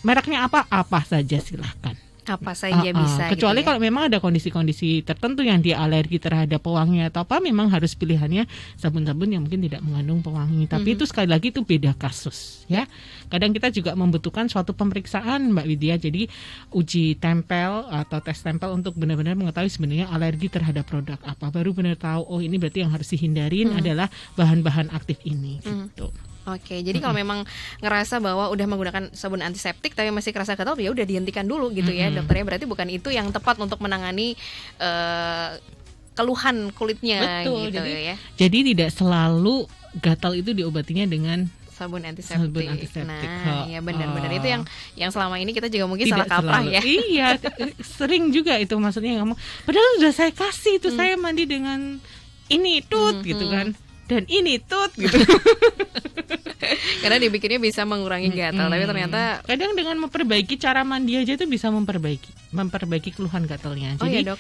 Mereknya apa saja silahkan. Apa saja bisa. Kecuali gitu ya? kalau memang ada kondisi-kondisi tertentu yang dia alergi terhadap pewangi atau apa, memang harus pilihannya sabun-sabun yang mungkin tidak mengandung pewangi. Tapi itu sekali lagi itu beda kasus ya. Kadang kita juga membutuhkan suatu pemeriksaan Mbak Widya. Jadi uji tempel atau tes tempel untuk benar-benar mengetahui sebenarnya alergi terhadap produk apa. Baru benar tahu ini berarti yang harus dihindarin adalah bahan-bahan aktif ini gitu. Oke, jadi kalau memang ngerasa bahwa udah menggunakan sabun antiseptik tapi masih kerasa gatal, ya udah dihentikan dulu gitu ya dokternya. Berarti bukan itu yang tepat untuk menangani keluhan kulitnya. Betul, gitu jadi, ya. Jadi tidak selalu gatal itu diobatinya dengan sabun antiseptik. Nah, ya benar-benar itu yang selama ini kita juga mungkin salah kaprah ya. Iya, sering juga itu maksudnya ngomong. Padahal sudah saya kasih itu saya mandi dengan ini gitu kan. Dan ini gitu. Karena dibikinnya bisa mengurangi gatal, tapi ternyata kadang dengan memperbaiki cara mandi aja itu bisa memperbaiki keluhan gatalnya. Jadi ya, Dok.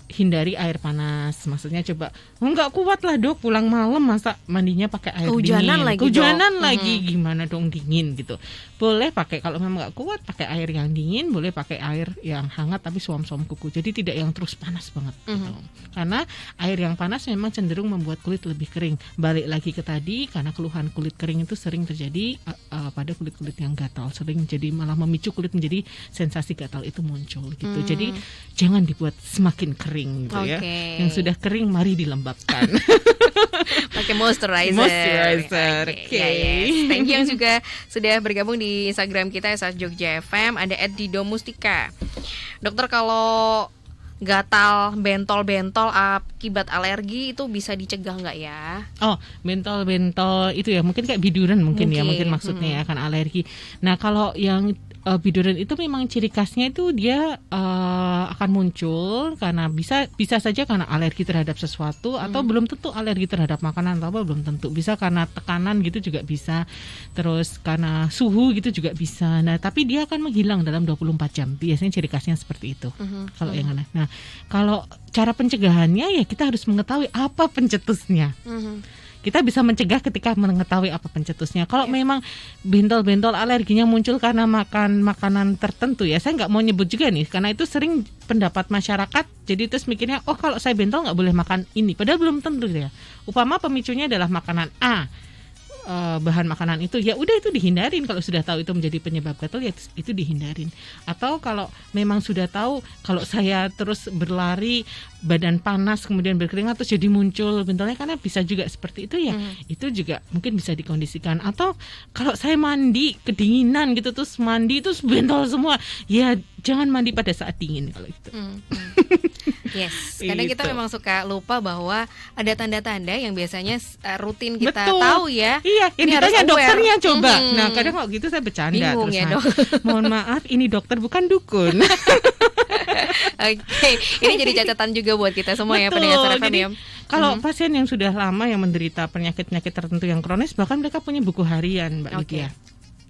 Hindari air panas. Maksudnya coba nggak kuat lah dok, pulang malam masa mandinya pakai air Kehujanan dingin. lagi, Kehujanan lagi gimana dong, dingin gitu. Boleh pakai, kalau memang nggak kuat pakai air yang dingin, boleh pakai air yang hangat tapi suam-suam kuku. Jadi tidak yang terus panas banget gitu. Karena air yang panas memang cenderung membuat kulit lebih kering. Balik lagi ke tadi, karena keluhan kulit kering itu sering terjadi pada kulit-kulit yang gatal, sering jadi malah memicu kulit menjadi sensasi gatal itu muncul gitu. Jadi jangan dibuat semakin kering gitu ya. Yang sudah kering mari dilembabkan. Pakai moisturizer. Oke. Thank you yang juga sudah bergabung di Instagram kita Jogja FM. Ada @didomustika. Dokter, kalau gatal, bentol-bentol akibat alergi itu bisa dicegah nggak ya? Oh, bentol-bentol itu ya mungkin kayak biduran mungkin maksudnya ya, kan alergi. Nah, kalau yang biduran itu memang ciri khasnya itu dia akan muncul karena bisa saja karena alergi terhadap sesuatu atau belum tentu alergi terhadap makanan atau apa, belum tentu. Bisa karena tekanan gitu juga bisa. Terus karena suhu gitu juga bisa. Nah, tapi dia akan menghilang dalam 24 jam. Biasanya ciri khasnya seperti itu. Kalau yang aneh. Nah, kalau cara pencegahannya ya kita harus mengetahui apa pencetusnya. Kita bisa mencegah ketika mengetahui apa pencetusnya. Kalau memang bentol-bentol alerginya muncul karena makan makanan tertentu ya, saya nggak mau nyebut juga nih, karena itu sering pendapat masyarakat. Jadi terus mikirnya, oh kalau saya bentol nggak boleh makan ini, padahal belum tentu ya. Upama pemicunya adalah makanan A, bahan makanan itu, ya udah itu dihindarin. Kalau sudah tahu itu menjadi penyebab gatal, ya itu dihindarin. Atau kalau memang sudah tahu, kalau saya terus berlari badan panas kemudian berkeringat terus jadi muncul bentolnya, karena bisa juga seperti itu ya. Itu juga mungkin bisa dikondisikan. Atau kalau saya mandi kedinginan gitu, terus mandi terus bentol semua, ya jangan mandi pada saat dingin kalau itu. Yes, kadang kita memang suka lupa bahwa ada tanda-tanda yang biasanya rutin kita Betul. tahu ya. Iya, yang ditanya dokternya coba. Nah, kadang kalau gitu saya bercanda. Bingung terus ya, Dok. Mohon maaf, ini dokter bukan dukun. Oke, ini jadi catatan juga buat kita semua. Betul, ya pendengar Star FM jadi, ya. Kalau pasien yang sudah lama yang menderita penyakit-penyakit tertentu yang kronis, bahkan mereka punya buku harian, Mbak Lydia.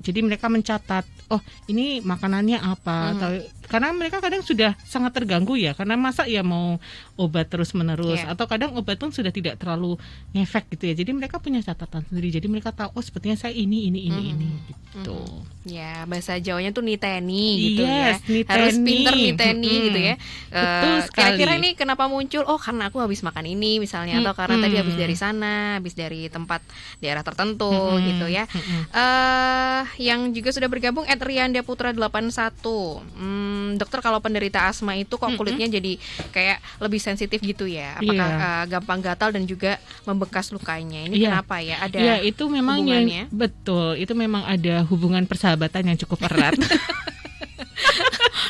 Jadi mereka mencatat, oh ini makanannya apa, atau karena mereka kadang sudah sangat terganggu ya, karena masa ya mau obat terus-menerus, atau kadang obat pun sudah tidak terlalu ngefek gitu ya. Jadi mereka punya catatan sendiri, jadi mereka tahu, oh sepertinya saya ini gitu. Ya, bahasa Jawanya tuh niteni gitu Yes, ya. niteni. Harus pinter niteni gitu ya. Betul sekali. Kira-kira ini kenapa muncul? Oh, karena aku habis makan ini misalnya, atau karena tadi habis dari sana, habis dari tempat daerah tertentu gitu ya. Yang juga sudah bergabung Rianda Putra 81. Dokter, kalau penderita asma itu kok kulitnya jadi kayak lebih sensitif gitu ya? Apakah gampang gatal dan juga membekas lukanya? Ini kenapa ya? Ada itu memang hubungannya? Betul, itu memang ada hubungan persahabatan yang cukup erat.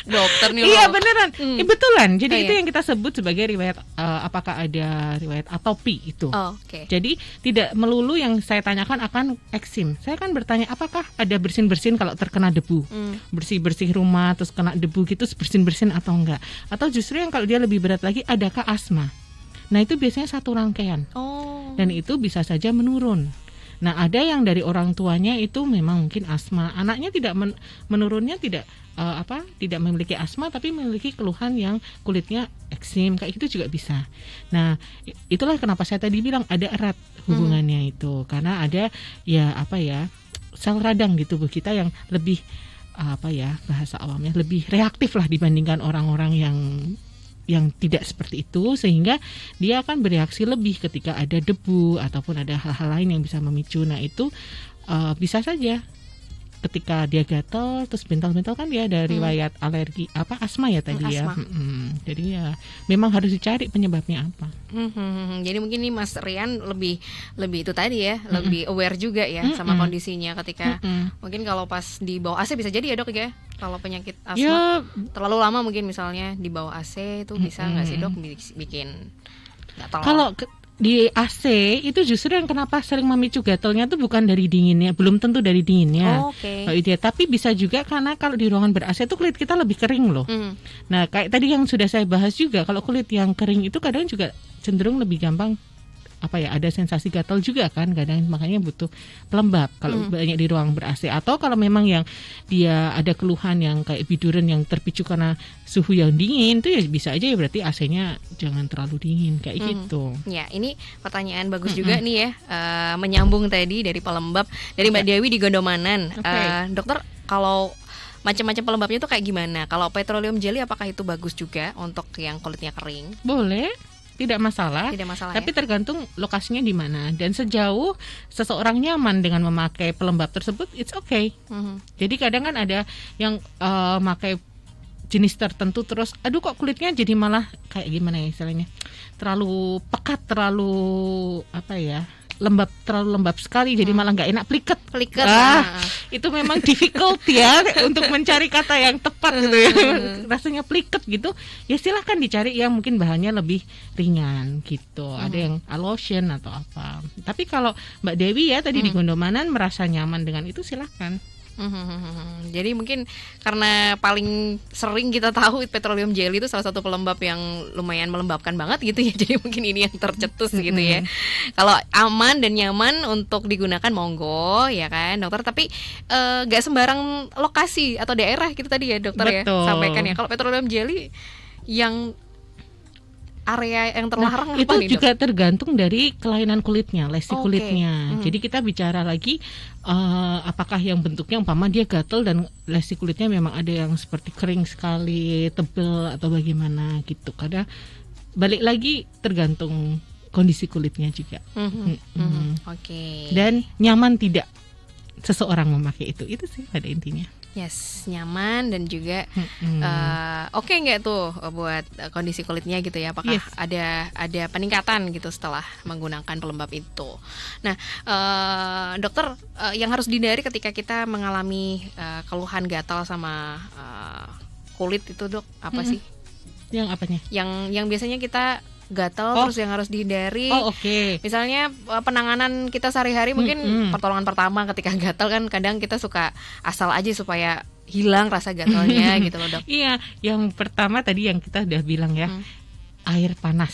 Dokter nih Iya loh. beneran, betulan. Jadi itu iya. yang kita sebut sebagai riwayat, apakah ada riwayat atopi itu. Oke. Jadi tidak melulu yang saya tanyakan akan eksim. Saya kan bertanya apakah ada bersin-bersin kalau terkena debu, bersih-bersih rumah terus kena debu gitu, bersin-bersin atau enggak. Atau justru yang kalau dia lebih berat lagi, adakah asma. Nah itu biasanya satu rangkaian. Dan itu bisa saja menurun. Nah ada yang dari orang tuanya itu memang mungkin asma, anaknya tidak menurunnya tidak tidak memiliki asma tapi memiliki keluhan yang kulitnya eksim, kayak gitu juga bisa. Nah itulah kenapa saya tadi bilang ada erat hubungannya itu, karena ada sel radang di tubuh kita yang lebih bahasa awamnya lebih reaktif lah dibandingkan orang-orang yang tidak seperti itu, sehingga dia akan bereaksi lebih ketika ada debu ataupun ada hal-hal lain yang bisa memicu. Nah itu bisa saja ketika dia gatal terus bental-bental, kan dia ada riwayat alergi asma ya tadi ya. Jadi ya memang harus dicari penyebabnya apa. Jadi mungkin nih Mas Rian lebih itu tadi ya, lebih aware juga ya sama kondisinya ketika mungkin kalau pas di bawah AC bisa jadi ya Dok ya. Kalau penyakit asma terlalu lama mungkin misalnya di bawah AC itu bisa nggak sih Dok bikin gatal? Kalau di AC itu justru yang kenapa sering memicu gatalnya tuh bukan dari dinginnya, belum tentu dari dinginnya. Tapi bisa juga karena kalau di ruangan ber-AC itu kulit kita lebih kering loh. Nah kayak tadi yang sudah saya bahas juga, kalau kulit yang kering itu kadang juga cenderung lebih gampang ada sensasi gatal juga kan kadang, makanya butuh pelembab kalau banyak di ruang ber-AC. Atau kalau memang yang dia ada keluhan yang kayak biduran yang terpicu karena suhu yang dingin, itu ya bisa aja ya berarti AC-nya jangan terlalu dingin kayak gitu. Ya, ini pertanyaan bagus juga nih ya, menyambung tadi dari pelembab dari Mbak Dewi di Gondomanan. Dokter, kalau macam-macam pelembabnya itu kayak gimana? Kalau petroleum jelly apakah itu bagus juga untuk yang kulitnya kering? Boleh. Tidak masalah, tapi tergantung lokasinya di mana dan sejauh seseorang nyaman dengan memakai pelembab tersebut, it's okay. Jadi kadang kan ada yang pakai jenis tertentu terus, aduh kok kulitnya jadi malah kayak gimana ya istilahnya, terlalu pekat, terlalu terlalu lembab sekali, jadi malah nggak enak, pliket. Itu memang difficult ya untuk mencari kata yang tepat gitu ya. Rasanya pliket gitu. Ya silahkan dicari yang mungkin bahannya lebih ringan gitu. Ada yang lotion atau apa. Tapi kalau Mbak Dewi ya tadi di Gondomanan merasa nyaman dengan itu, silahkan. Jadi mungkin karena paling sering kita tahu petroleum jelly itu salah satu pelembab yang lumayan melembabkan banget gitu ya. Jadi mungkin ini yang tercetus gitu ya. Kalau aman dan nyaman untuk digunakan monggo ya kan Dokter. Tapi gak sembarang lokasi atau daerah gitu tadi ya Dokter. Betul. Ya sampaikan ya. Kalau petroleum jelly yang area yang terlarang itu apa nih, juga Dok? tergantung dari kelainan kulitnya, lesi kulitnya. Jadi kita bicara lagi apakah yang bentuknya umpama dia gatal dan lesi kulitnya memang ada yang seperti kering sekali, tebal atau bagaimana gitu. Karena balik lagi tergantung kondisi kulitnya juga. Dan nyaman tidak seseorang memakai itu sih pada intinya. Yes, nyaman dan juga oke nggak tuh buat kondisi kulitnya gitu ya? Apakah ada peningkatan gitu setelah menggunakan pelembab itu? Nah, Dokter, yang harus dihindari ketika kita mengalami keluhan gatal sama kulit itu Dok, apa sih? Yang apanya? Yang biasanya kita gatal terus yang harus dihindari. Misalnya penanganan kita sehari-hari mungkin pertolongan pertama ketika gatal kan kadang kita suka asal aja supaya hilang rasa gatalnya gitu loh Dok. Iya, yang pertama tadi yang kita udah bilang ya, air panas.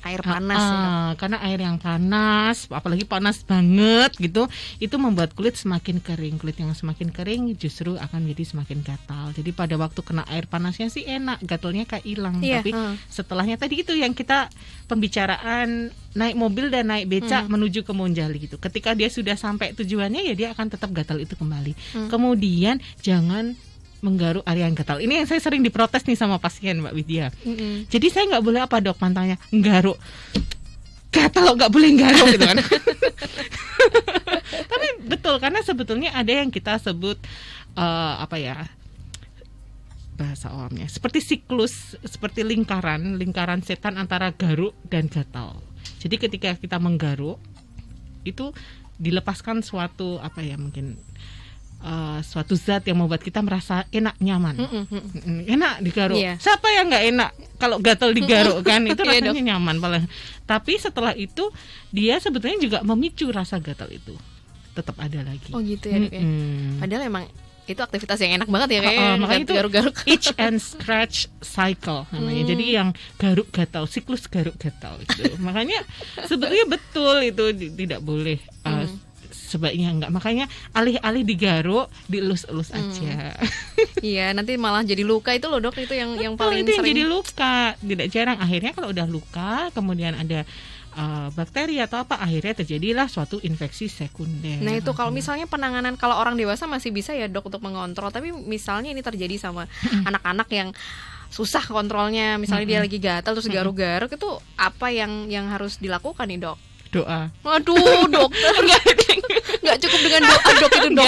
air panas ya, Dok? Karena air yang panas, apalagi panas banget gitu, itu membuat kulit semakin kering. Kulit yang semakin kering justru akan jadi semakin gatal. Jadi pada waktu kena air panasnya sih enak, gatalnya kayak hilang. Iya, Tapi setelahnya tadi itu yang kita pembicaraan naik mobil dan naik becak menuju ke Monjali gitu. Ketika dia sudah sampai tujuannya ya dia akan tetap gatal itu kembali. Kemudian jangan menggaruk area yang gatal. Ini yang saya sering diprotes nih sama pasien, Mbak Widya. Jadi saya nggak boleh apa, Dok, pantangnya nggaruk. Gatal nggak boleh nggaruk gitu kan. Tapi betul, karena sebetulnya ada yang kita sebut bahasa awamnya seperti siklus, seperti lingkaran setan antara garuk dan gatal. Jadi ketika kita menggaruk itu dilepaskan suatu suatu zat yang membuat kita merasa enak, nyaman. Enak digaruk. Siapa yang nggak enak kalau gatal digaruk kan? Itu rasanya nyaman paling. Tapi setelah itu dia sebetulnya juga memicu rasa gatal itu tetap ada lagi. Oh gitu ya, Dok ya. Padahal emang itu aktivitas yang enak banget ya kayak makanya itu garuk-garuk. Itch and scratch cycle namanya. Jadi yang garuk gatal, siklus garuk gatal itu. Makanya sebetulnya betul itu tidak boleh. Sebaiknya enggak, makanya alih-alih digaruk, dielus-elus aja. Iya, nanti malah jadi luka itu loh, Dok, itu yang paling itu yang sering. jadi luka, tidak jarang. Akhirnya kalau udah luka, kemudian ada bakteri atau apa, akhirnya terjadilah suatu infeksi sekunder. Nah itu kalau misalnya penanganan, kalau orang dewasa masih bisa ya, Dok, untuk mengontrol. Tapi misalnya ini terjadi sama anak-anak yang susah kontrolnya, misalnya dia lagi gatal terus garuk-garuk, itu apa yang harus dilakukan nih, Dok? Doa. Waduh, dokter. Nggak cukup dengan doa, Dok, itu, Dok.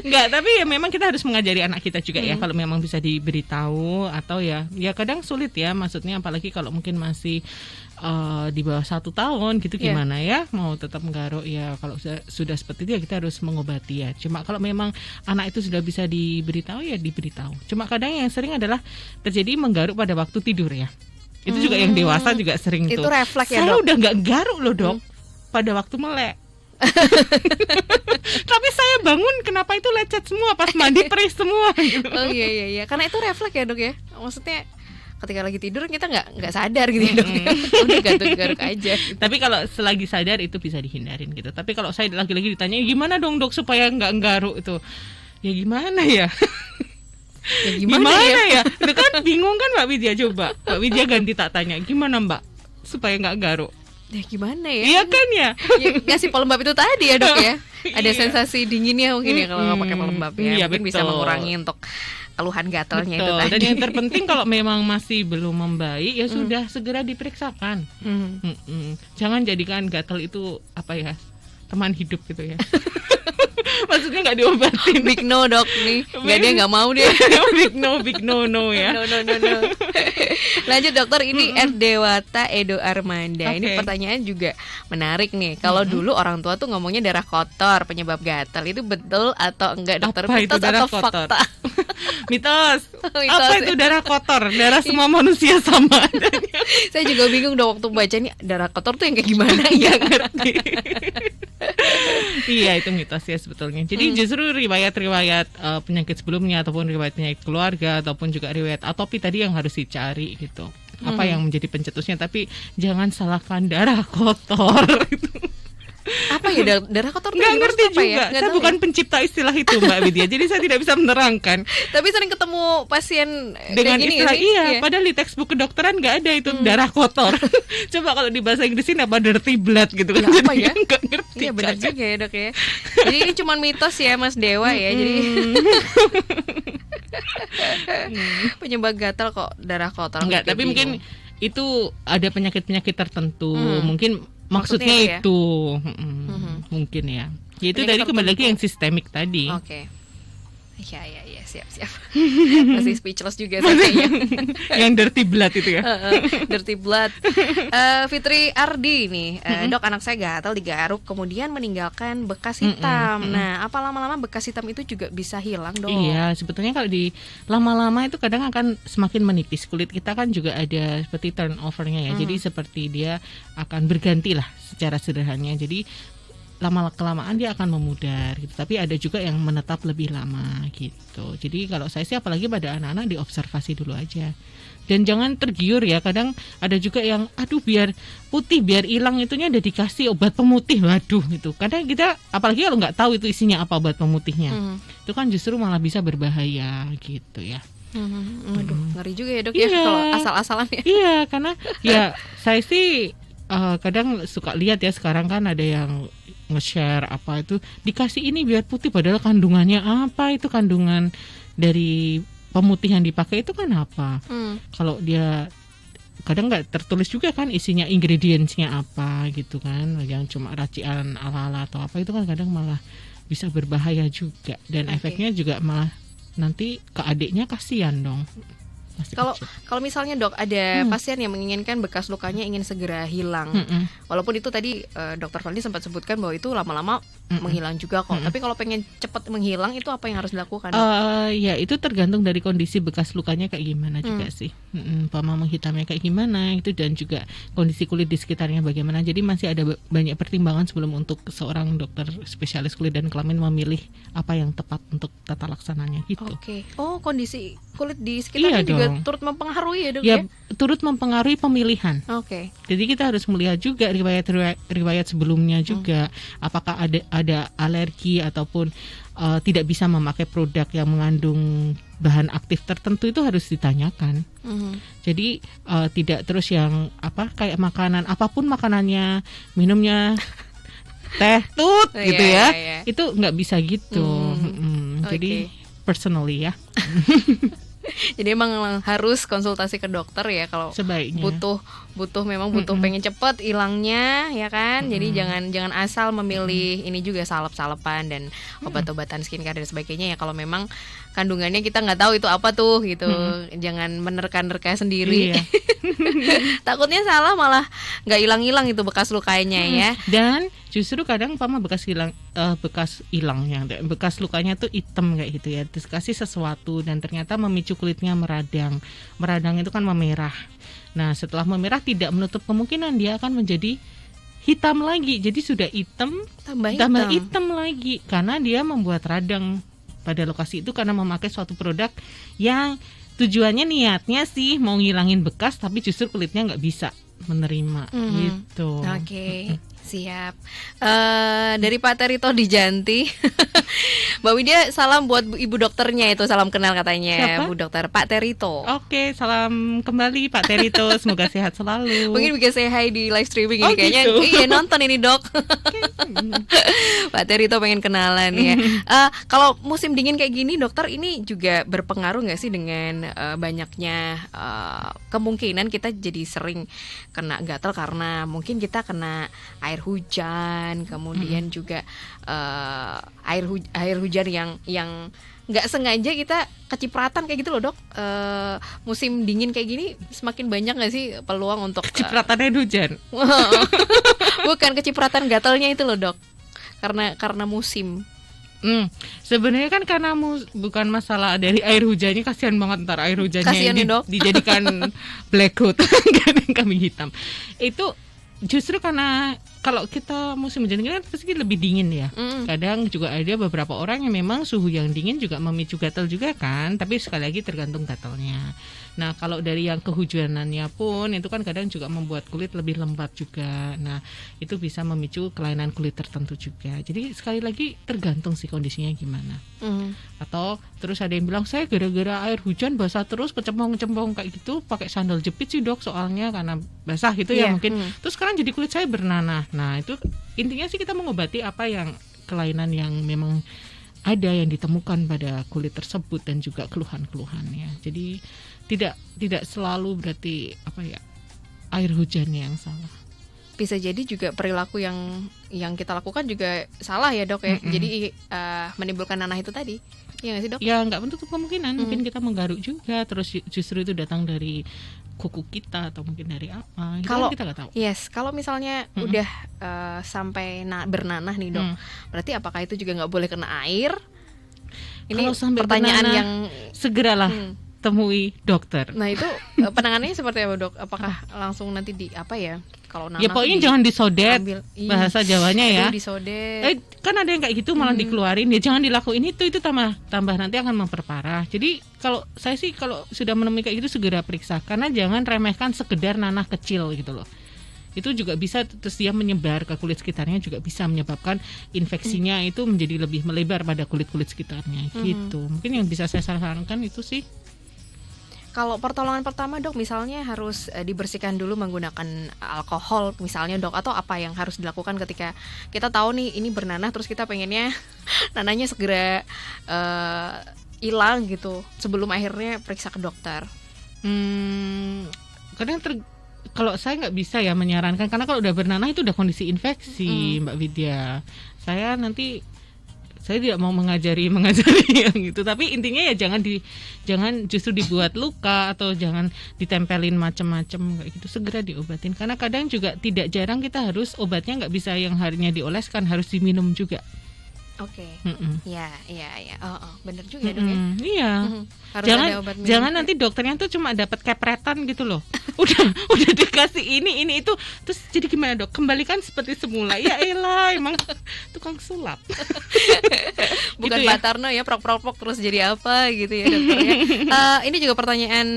Enggak, tapi ya memang kita harus mengajari anak kita juga ya, kalau memang bisa diberitahu atau ya kadang sulit ya, maksudnya apalagi kalau mungkin masih di bawah 1 tahun gitu, gimana ya mau tetap menggaruk ya. Kalau sudah seperti itu ya kita harus mengobati ya. Cuma kalau memang anak itu sudah bisa diberitahu ya diberitahu. Cuma kadang yang sering adalah terjadi menggaruk pada waktu tidur ya. Itu juga yang dewasa juga sering itu tuh. Itu refleks ya, Saya Dok? udah nggak garuk loh, Dok, pada waktu melek. Tapi saya bangun kenapa itu lecet semua pas mandi, perih semua gitu. Oh iya, karena itu refleks ya, Dok ya. Maksudnya ketika lagi tidur kita nggak sadar gitu ya, Dok. Udah garuk aja. Tapi kalau selagi sadar itu bisa dihindarin gitu. Tapi kalau saya lagi-lagi ditanya gimana dong, Dok, supaya nggak garuk itu, ya gimana ya? Ya gimana ya? Itu kan bingung kan, Mbak Widya. Coba Mbak Widya ganti tak tanya, gimana Mbak supaya nggak garuk? Ya gimana ya? Iya kan ya? Ngasih pelembab itu tadi ya, Dok ya. Ada sensasi dinginnya mungkin ya kalau nggak pakai pelembab ya. Iya, mungkin bisa mengurangi untuk keluhan gatalnya itu tadi. Dan yang terpenting kalau memang masih belum membaik ya sudah segera diperiksakan. Jangan jadikan gatal itu teman hidup gitu ya. Maksudnya nggak diobatin. Big no, Dok, nih. Dia nggak mau dia. Big no ya. No. Lanjut, dokter, ini Dewata Edo Armanda. Ini pertanyaan juga menarik nih. Kalau dulu orang tua tuh ngomongnya darah kotor penyebab gatal, itu betul atau enggak, dokter? Apa Mitos itu darah atau kotor? fakta? Mitos. Mitos. Apa itu darah kotor? Darah semua manusia sama adanya. Saya juga bingung dong waktu baca nih, darah kotor tuh yang kayak gimana ya, ngerti. Iya, itu mitos ya sebetulnya. Jadi justru riwayat-riwayat penyakit sebelumnya ataupun riwayat penyakit keluarga ataupun juga riwayat atopi tadi yang harus dicari gitu. Apa yang menjadi pencetusnya, tapi jangan salahkan darah kotor. Apa ya darah kotor tuh? Nggak ngerti apa juga. ya? Saya bukan pencipta istilah itu, Mbak Widya. Jadi saya tidak bisa menerangkan. Tapi sering ketemu pasien dengan gini, istilah iya. Padahal di textbook kedokteran nggak ada itu darah kotor. Coba kalau di bahasa Inggrisin apa dirty blood gitu kan? Apa ya? Nggak ngerti. Iya benar juga ya, Dok ya. Jadi ini cuma mitos ya, Mas Dewa ya. Jadi penyebab gatal kok darah kotor. Enggak, tapi mungkin itu ada penyakit-penyakit tertentu. Mungkin maksudnya ya? itu mungkin ya. Itu tadi kembali lagi yang sistemik tadi. Oke. Ya, siap. Masih speechless juga saya. Yang dirty blood itu ya. Dirty blood. Fitri Ardi nih, Dok, anak saya gatal digaruk kemudian meninggalkan bekas hitam. Nah, apa lama-lama bekas hitam itu juga bisa hilang, Dok? Iya, sebetulnya kalau di lama-lama itu kadang akan semakin menipis. Kulit kita kan juga ada seperti turnovernya ya. Jadi seperti dia akan berganti lah secara sederhananya. Jadi lama-kelamaan dia akan memudar gitu. Tapi ada juga yang menetap lebih lama gitu. Jadi kalau saya sih apalagi pada anak-anak diobservasi dulu aja. Dan jangan tergiur ya, kadang ada juga yang aduh biar putih, biar hilang itunya udah dikasih obat pemutih, waduh gitu. Kadang kita apalagi kalau nggak tahu itu isinya apa obat pemutihnya, itu kan justru malah bisa berbahaya gitu ya. Aduh, ngeri juga ya dok ya kalau asal-asalan ya. Iya, karena ya saya sih kadang suka lihat ya sekarang kan ada yang nge-share apa itu dikasih ini biar putih padahal kandungannya apa, itu kandungan dari pemutih yang dipakai itu kan apa. Kalau dia kadang nggak tertulis juga kan isinya ingredientsnya apa gitu kan, yang cuma racian ala-ala atau apa, itu kan kadang malah bisa berbahaya juga. Dan efeknya juga malah nanti ke adiknya kasihan dong. Kalau misalnya dok ada pasien yang menginginkan bekas lukanya ingin segera hilang, walaupun itu tadi dokter Valdi sempat sebutkan bahwa itu lama-lama menghilang juga kok. Tapi kalau pengen cepat menghilang itu apa yang harus dilakukan? Ya itu tergantung dari kondisi bekas lukanya kayak gimana juga sih. Pama menghitamnya kayak gimana itu, dan juga kondisi kulit di sekitarnya bagaimana. Jadi masih ada banyak pertimbangan sebelum untuk seorang dokter spesialis kulit dan kelamin memilih apa yang tepat untuk tata laksananya gitu. Oke. Oh, kondisi kulit di sekitarnya juga turut mempengaruhi ya dok ya? Turut mempengaruhi pemilihan. Oke. Jadi kita harus melihat juga riwayat sebelumnya juga, apakah ada alergi ataupun tidak bisa memakai produk yang mengandung bahan aktif tertentu, itu harus ditanyakan. Jadi tidak terus yang kayak makanan apapun makanannya, minumnya teh tut gitu ya. Itu nggak bisa gitu. Jadi personally ya. Jadi emang harus konsultasi ke dokter ya kalau sebaiknya. Memang butuh pengen cepet hilangnya ya kan. Jadi jangan asal memilih ini juga salep-salepan dan obat-obatan skincare dan sebagainya ya, kalau memang kandungannya kita nggak tahu itu apa tuh gitu. Jangan menerka-nerka sendiri. Iya. Takutnya salah malah nggak hilang-hilang itu bekas lukanya ya. Dan justru kadang bekas hilangnya, bekas lukanya tuh hitam kayak gitu ya. Terus kasih sesuatu dan ternyata memicu kulitnya meradang. Meradang itu kan memerah. Nah, setelah memerah tidak menutup kemungkinan dia akan menjadi hitam lagi. Jadi sudah hitam tambah hitam lagi karena dia membuat radang pada lokasi itu karena memakai suatu produk yang tujuannya niatnya sih mau ngilangin bekas, tapi justru kulitnya nggak bisa menerima gitu. Oke. Siap. Dari Pak Terito di Janti. Mbak Widya, salam buat ibu dokternya itu, salam kenal katanya. Siapa? Bu dokter Pak Terito. Oke, salam kembali Pak Terito, semoga sehat selalu. Mungkin bisa say hi di live streaming ini kayaknya. Gitu. Iya, nonton ini dok. Pak Terito pengen kenalan ya. Kalau musim dingin kayak gini dokter, ini juga berpengaruh nggak sih dengan banyaknya kemungkinan kita jadi sering kena gatal karena mungkin kita kena air hujan, kemudian juga air hujan yang nggak sengaja kita kecipratan kayak gitu loh dok. Musim dingin kayak gini semakin banyak nggak sih peluang untuk kecipratan air hujan? Bukan, kecipratan gatalnya itu loh dok, karena musim. Sebenarnya kan karena bukan masalah dari air hujannya, kasihan banget ntar air hujannya dijadikan blackout kan kambing hitam. Itu justru karena kalau kita musim hujan kan pasti lebih dingin ya. Kadang juga ada beberapa orang yang memang suhu yang dingin juga memicu gatal juga kan. Tapi sekali lagi tergantung gatalnya. Nah kalau dari yang kehujanannya pun itu kan kadang juga membuat kulit lebih lembab juga. Nah itu bisa memicu kelainan kulit tertentu juga. Jadi sekali lagi tergantung sih kondisinya gimana. Atau terus ada yang bilang saya gara-gara air hujan basah terus kecempong-kecempong kayak gitu, pakai sandal jepit sih dok soalnya karena basah gitu ya mungkin. Terus sekarang jadi kulit saya bernanah. Nah itu intinya sih kita mengobati apa yang kelainan yang memang ada yang ditemukan pada kulit tersebut dan juga keluhan-keluhannya. Jadi tidak selalu berarti air hujannya yang salah. Bisa jadi juga perilaku yang kita lakukan juga salah ya dok ya. Jadi menimbulkan nanah itu tadi. Iya nggak sih dok? Ya nggak menutup kemungkinan. Mungkin kita menggaruk juga. Terus justru itu datang dari kuku kita atau mungkin dari apa. Kalau kita nggak tahu. Yes, kalau misalnya udah sampai bernanah nih dok, berarti apakah itu juga nggak boleh kena air? Ini pertanyaan bernanah, yang segeralah temui dokter. Nah itu penanganannya seperti apa dok? Apakah langsung nanti kalau Ya pokoknya jangan disodet, bahasa Jawanya ya. Disodet. Kan ada yang kayak gitu malah dikeluarin, ya jangan dilakuin itu tambah nanti akan memperparah. Jadi kalau saya sih kalau sudah menemui kayak gitu segera periksa, karena jangan remehkan sekedar nanah kecil gitu loh. Itu juga bisa terus dia menyebar ke kulit sekitarnya, juga bisa menyebabkan infeksinya itu menjadi lebih melebar pada kulit-kulit sekitarnya gitu. Mungkin yang bisa saya sarankan itu sih. Kalau pertolongan pertama dok, misalnya harus dibersihkan dulu menggunakan alkohol misalnya dok, atau apa yang harus dilakukan ketika kita tahu nih ini bernanah terus kita pengennya nanahnya segera hilang gitu sebelum akhirnya periksa ke dokter? Kadang kalau saya nggak bisa ya menyarankan, karena kalau udah bernanah itu udah kondisi infeksi, Mbak Widya. Saya tidak mau mengajari yang gitu, tapi intinya ya jangan justru dibuat luka atau jangan ditempelin macam-macam kayak gitu, segera diobatin. Karena kadang juga tidak jarang kita harus obatnya nggak bisa yang harinya dioleskan, harus diminum juga. Oke. Ya. Bener juga dok ya. Iya. Harus ada obat minum. Jangan nanti dokternya tuh cuma dapat kepretan gitu loh. udah dikasih ini itu, terus jadi gimana dok? Kembalikan seperti semula. Ya elah, emang tukang sulap. Bukan gitu Mbak Tarno ya, prok terus jadi apa gitu ya dokter ya. Ini juga pertanyaan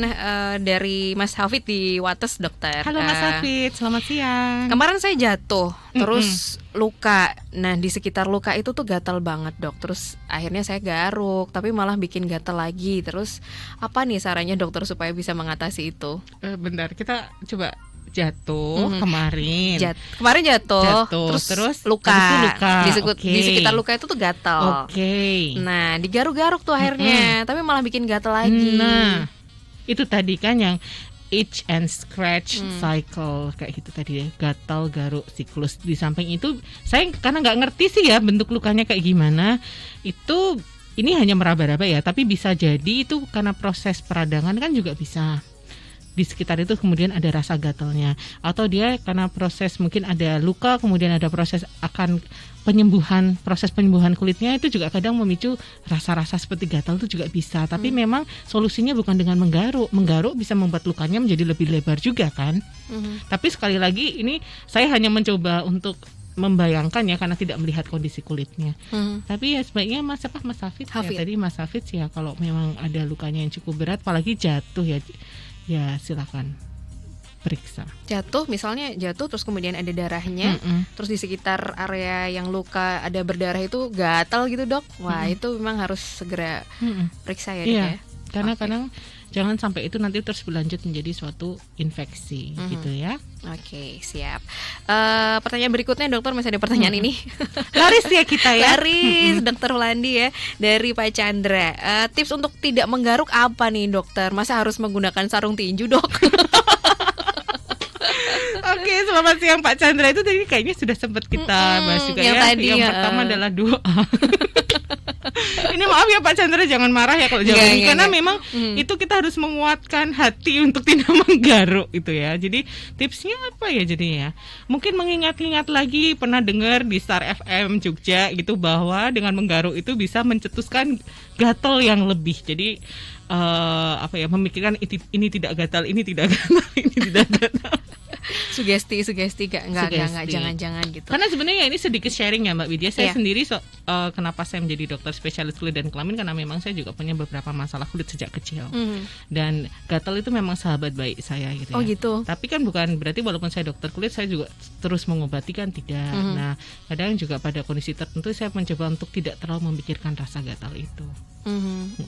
dari Mas Hafid di Wates dokter. Halo Mas Hafid, selamat siang. Kemarin saya jatuh, terus luka. Nah di sekitar luka itu tuh gatal banget dok. Terus akhirnya saya garuk, tapi malah bikin gatal lagi. Terus apa nih sarannya dokter supaya bisa mengatasi itu? Bentar, kita coba jatuh kemarin. Kemarin jatuh, terus luka. Di sekitar luka itu tuh gatal. Nah digaruk-garuk tuh akhirnya, tapi malah bikin gatal lagi. Nah itu tadi kan yang itch and scratch cycle kayak gitu tadi ya, gatal, garuk, siklus. Di samping itu saya karena nggak ngerti sih ya bentuk lukanya kayak gimana, itu ini hanya meraba-raba ya, tapi bisa jadi itu karena proses peradangan kan juga bisa. Di sekitar itu kemudian ada rasa gatalnya, atau dia karena proses mungkin ada luka kemudian ada proses proses penyembuhan kulitnya, itu juga kadang memicu rasa-rasa seperti gatal itu juga bisa. Tapi memang solusinya bukan dengan menggaruk bisa membuat lukanya menjadi lebih lebar juga kan. Tapi sekali lagi ini saya hanya mencoba untuk membayangkan ya, karena tidak melihat kondisi kulitnya. Tapi ya sebaiknya Mas Hafid. Ya, tadi Mas Hafid sih ya, kalau memang ada lukanya yang cukup berat apalagi jatuh ya silakan periksa. Misalnya jatuh terus kemudian ada darahnya, terus di sekitar area yang luka ada berdarah itu gatal gitu dok. Wah itu memang harus segera periksa ya dok ya. Karena kadang jangan sampai itu nanti terus berlanjut menjadi suatu infeksi gitu ya. Oke, siap. Pertanyaan berikutnya dokter, masih ada pertanyaan ini. Laris ya kita ya. Laris, dokter Landi ya, dari Pak Chandra. Tips untuk tidak menggaruk apa nih dokter? Masa harus menggunakan sarung tinju dok? Oke, selamat siang Pak Chandra. Itu tadi kayaknya sudah sempat kita bahas juga yang ya. Tadi, yang pertama adalah doa. Ini maaf ya Pak Chandra, jangan marah ya kalau jawabannya, karena memang itu kita harus menguatkan hati untuk tidak menggaruk itu ya. Jadi tipsnya apa ya jadinya? Mungkin mengingat-ingat lagi, pernah dengar di Star FM Jogja gitu bahwa dengan menggaruk itu bisa mencetuskan gatal yang lebih. Jadi memikirkan ini tidak gatal, ini tidak gatal, ini tidak gatal. Sugesti enggak jangan gitu. Karena sebenarnya ini sedikit sharing ya Mbak Widya. Saya sendiri kenapa saya menjadi dokter spesialis kulit dan kelamin, karena memang saya juga punya beberapa masalah kulit sejak kecil. Dan gatal itu memang sahabat baik saya gitu ya. Gitu. Tapi kan bukan berarti walaupun saya dokter kulit saya juga terus mengobati, kan tidak. Nah, kadang juga pada kondisi tertentu saya mencoba untuk tidak terlalu memikirkan rasa gatal itu.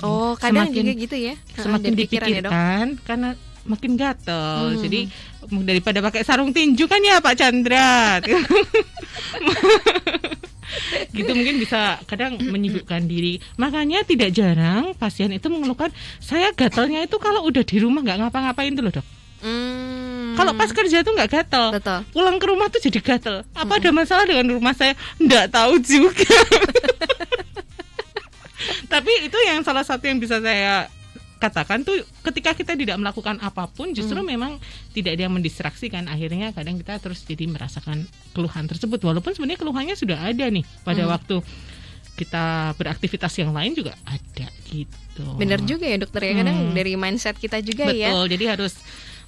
Oh, kadang juga gitu ya. Semakin dipikirkan karena makin gatel. Jadi daripada pakai sarung tinju kan ya Pak Chandra. Gitu mungkin bisa kadang menyibukkan diri. Makanya tidak jarang pasien itu mengeluhkan, saya gatalnya itu kalau udah di rumah nggak ngapa-ngapain tuh loh dok. Kalau pas kerja tuh nggak gatal, pulang ke rumah tuh jadi gatal. Apa ada masalah dengan rumah saya? Nggak tahu juga. Tapi itu yang salah satu yang bisa saya katakan tuh, ketika kita tidak melakukan apapun justru memang tidak ada yang mendistraksikan. Akhirnya kadang kita terus jadi merasakan keluhan tersebut, walaupun sebenarnya keluhannya sudah ada nih pada waktu kita beraktivitas yang lain juga ada gitu. Benar juga ya dokter ya, kadang dari mindset kita juga. Betul, ya. jadi harus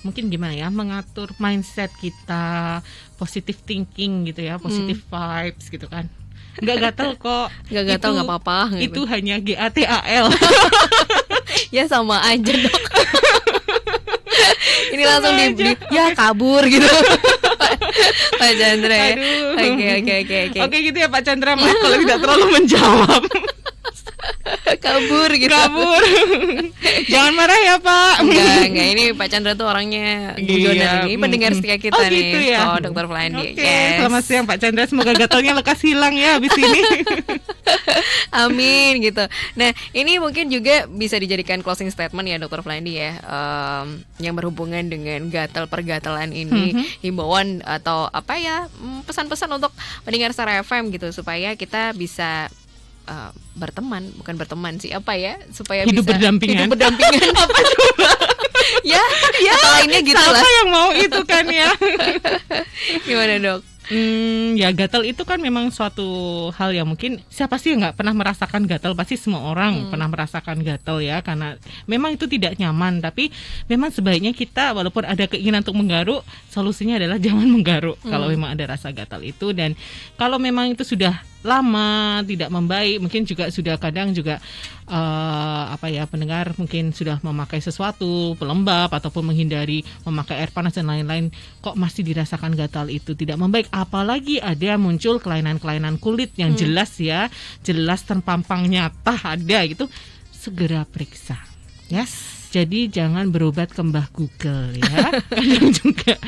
mungkin gimana ya, mengatur mindset kita, positive thinking gitu ya, positive vibes gitu kan. Nggak gatel kok. Nggak gatel, nggak apa-apa gitu. Itu hanya GATAL. Ya sama aja dok. Ini langsung ya kabur gitu. Pak Chandra ya. Oke. Oke gitu ya Pak Chandra, maaf kalau tidak terlalu menjawab. Kabur gitu. Jangan marah ya Pak. Enggak, ini Pak Chandra tuh orangnya guyonan. Ini pendengar setia kita gitu nih. ya? Oh, Dokter Flyandi. Oke, selamat siang Pak Chandra, semoga gatalnya lekas hilang ya habis ini. Amin gitu. Nah, ini mungkin juga bisa dijadikan closing statement ya Dokter Flyandi ya, yang berhubungan dengan gatal-pergatalan ini, himbauan atau apa ya, pesan-pesan untuk pendengar Star FM gitu supaya kita bisa bukan berteman sih, apa ya, supaya hidup bisa berdampingan. Hidup berdampingan apa coba? ya, lainnya gitu lah. Siapa yang mau itu kan ya? Gimana dok? Ya gatal itu kan memang suatu hal yang mungkin siapa sih yang nggak pernah merasakan gatal, pasti semua orang pernah merasakan gatal ya, karena memang itu tidak nyaman. Tapi memang sebaiknya kita walaupun ada keinginan untuk menggaruk, solusinya adalah jangan menggaruk kalau memang ada rasa gatal itu. Dan kalau memang itu sudah lama tidak membaik, mungkin juga sudah kadang juga pendengar mungkin sudah memakai sesuatu pelembab ataupun menghindari memakai air panas dan lain-lain, kok masih dirasakan gatal itu tidak membaik, apalagi ada muncul kelainan-kelainan kulit yang jelas terpampang nyata ada gitu, segera periksa ya. Jadi jangan berobat ke Mbah Google ya. Kadang juga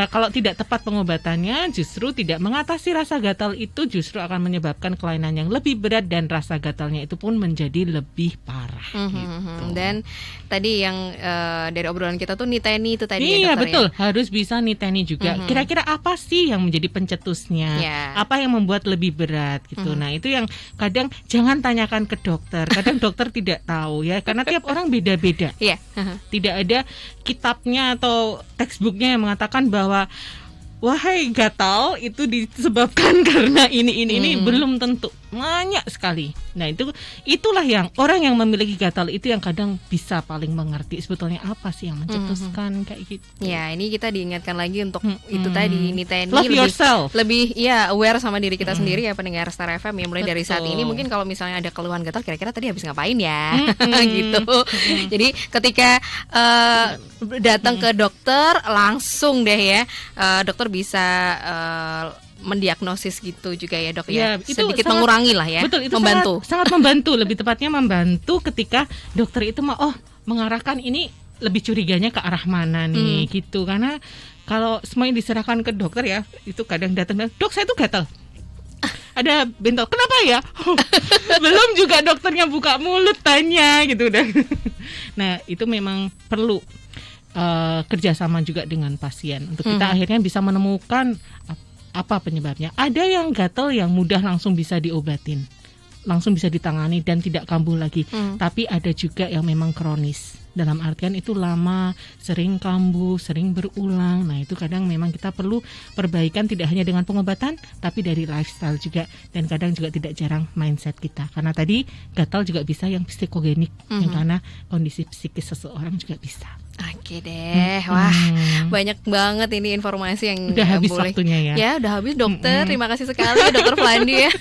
kalau tidak tepat pengobatannya justru tidak mengatasi rasa gatal itu, justru akan menyebabkan kelainan yang lebih berat dan rasa gatalnya itu pun menjadi lebih parah. Gitu. Dan tadi yang dari obrolan kita tuh niteni itu tadi iya, ya dokter, betul ya? Harus bisa niteni juga. Kira-kira apa sih yang menjadi pencetusnya? Apa yang membuat lebih berat gitu. Nah itu yang kadang jangan tanyakan ke dokter. Kadang dokter tidak tahu ya, karena tiap orang beda-beda. Iya. Tidak ada kitabnya atau textbooknya yang mengatakan bahwa wahai gatal itu disebabkan karena ini belum tentu, banyak sekali. Nah itulah yang orang yang memiliki gatal itu yang kadang bisa paling mengerti sebetulnya apa sih yang mencetuskan kayak gitu. Ya ini kita diingatkan lagi untuk itu tadi, niteni love yourself, lebih ya aware sama diri kita sendiri ya pendengar Star FM ya. Mulai dari saat ini mungkin kalau misalnya ada keluhan gatal, kira-kira tadi habis ngapain ya gitu. Jadi ketika datang ke dokter langsung deh ya, dokter bisa mendiagnosis gitu juga ya dok ya, sedikit sangat, mengurangi lah ya. Betul, itu membantu. Sangat membantu, lebih tepatnya membantu ketika dokter itu mengarahkan ini lebih curiganya ke arah mana nih gitu. Karena kalau semuanya diserahkan ke dokter ya, itu kadang datang, dok saya tuh gatal, ada bentol, kenapa ya? Belum juga dokternya buka mulut tanya gitu udah. Nah itu memang perlu kerjasama juga dengan pasien untuk kita akhirnya bisa menemukan apa penyebabnya. Ada yang gatal yang mudah langsung bisa diobatin, langsung bisa ditangani dan tidak kambuh lagi. Tapi ada juga yang memang kronis, dalam artian itu lama, sering kambuh, sering berulang. Nah itu kadang memang kita perlu perbaikan, tidak hanya dengan pengobatan tapi dari lifestyle juga, dan kadang juga tidak jarang mindset kita. Karena tadi gatal juga bisa yang psikogenik, yang karena kondisi psikis seseorang juga bisa. Oke deh, wah banyak banget ini informasi yang udah habis boleh. Waktunya ya. Ya udah habis dokter, terima kasih sekali Dokter Flyandi ya.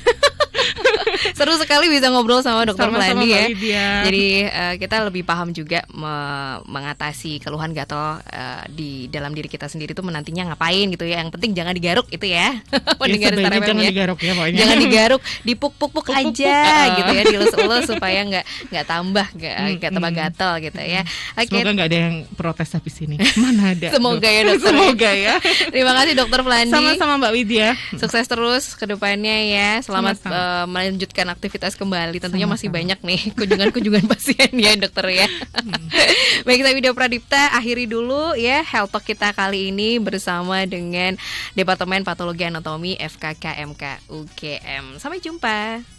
Seru sekali bisa ngobrol sama Dokter Flyandi ya. Jadi kita lebih paham juga mengatasi keluhan gatal di dalam diri kita sendiri tuh menantinya ngapain gitu ya. Yang penting jangan digaruk itu ya. Jangan digaruk ya pokoknya. Jangan digaruk, dipuk-puk aja gitu ya, dilus-elus supaya nggak tambah gatal gitu ya. Semoga nggak ada yang protes habis ini. Mana ada. Semoga ya dokter. Semoga ya. Terima kasih Dokter Flyandi. Sama-sama Mbak Widya. Sukses terus ke depannya ya. Selamat melanjutkan aktivitas kembali. Tentunya masih banyak nih kunjungan-kunjungan pasien ya dokter ya. Baik, saya Widya Pradipta akhiri dulu ya Health Talk kita kali ini bersama dengan Departemen Patologi Anatomi FKK MK UGM. Sampai jumpa.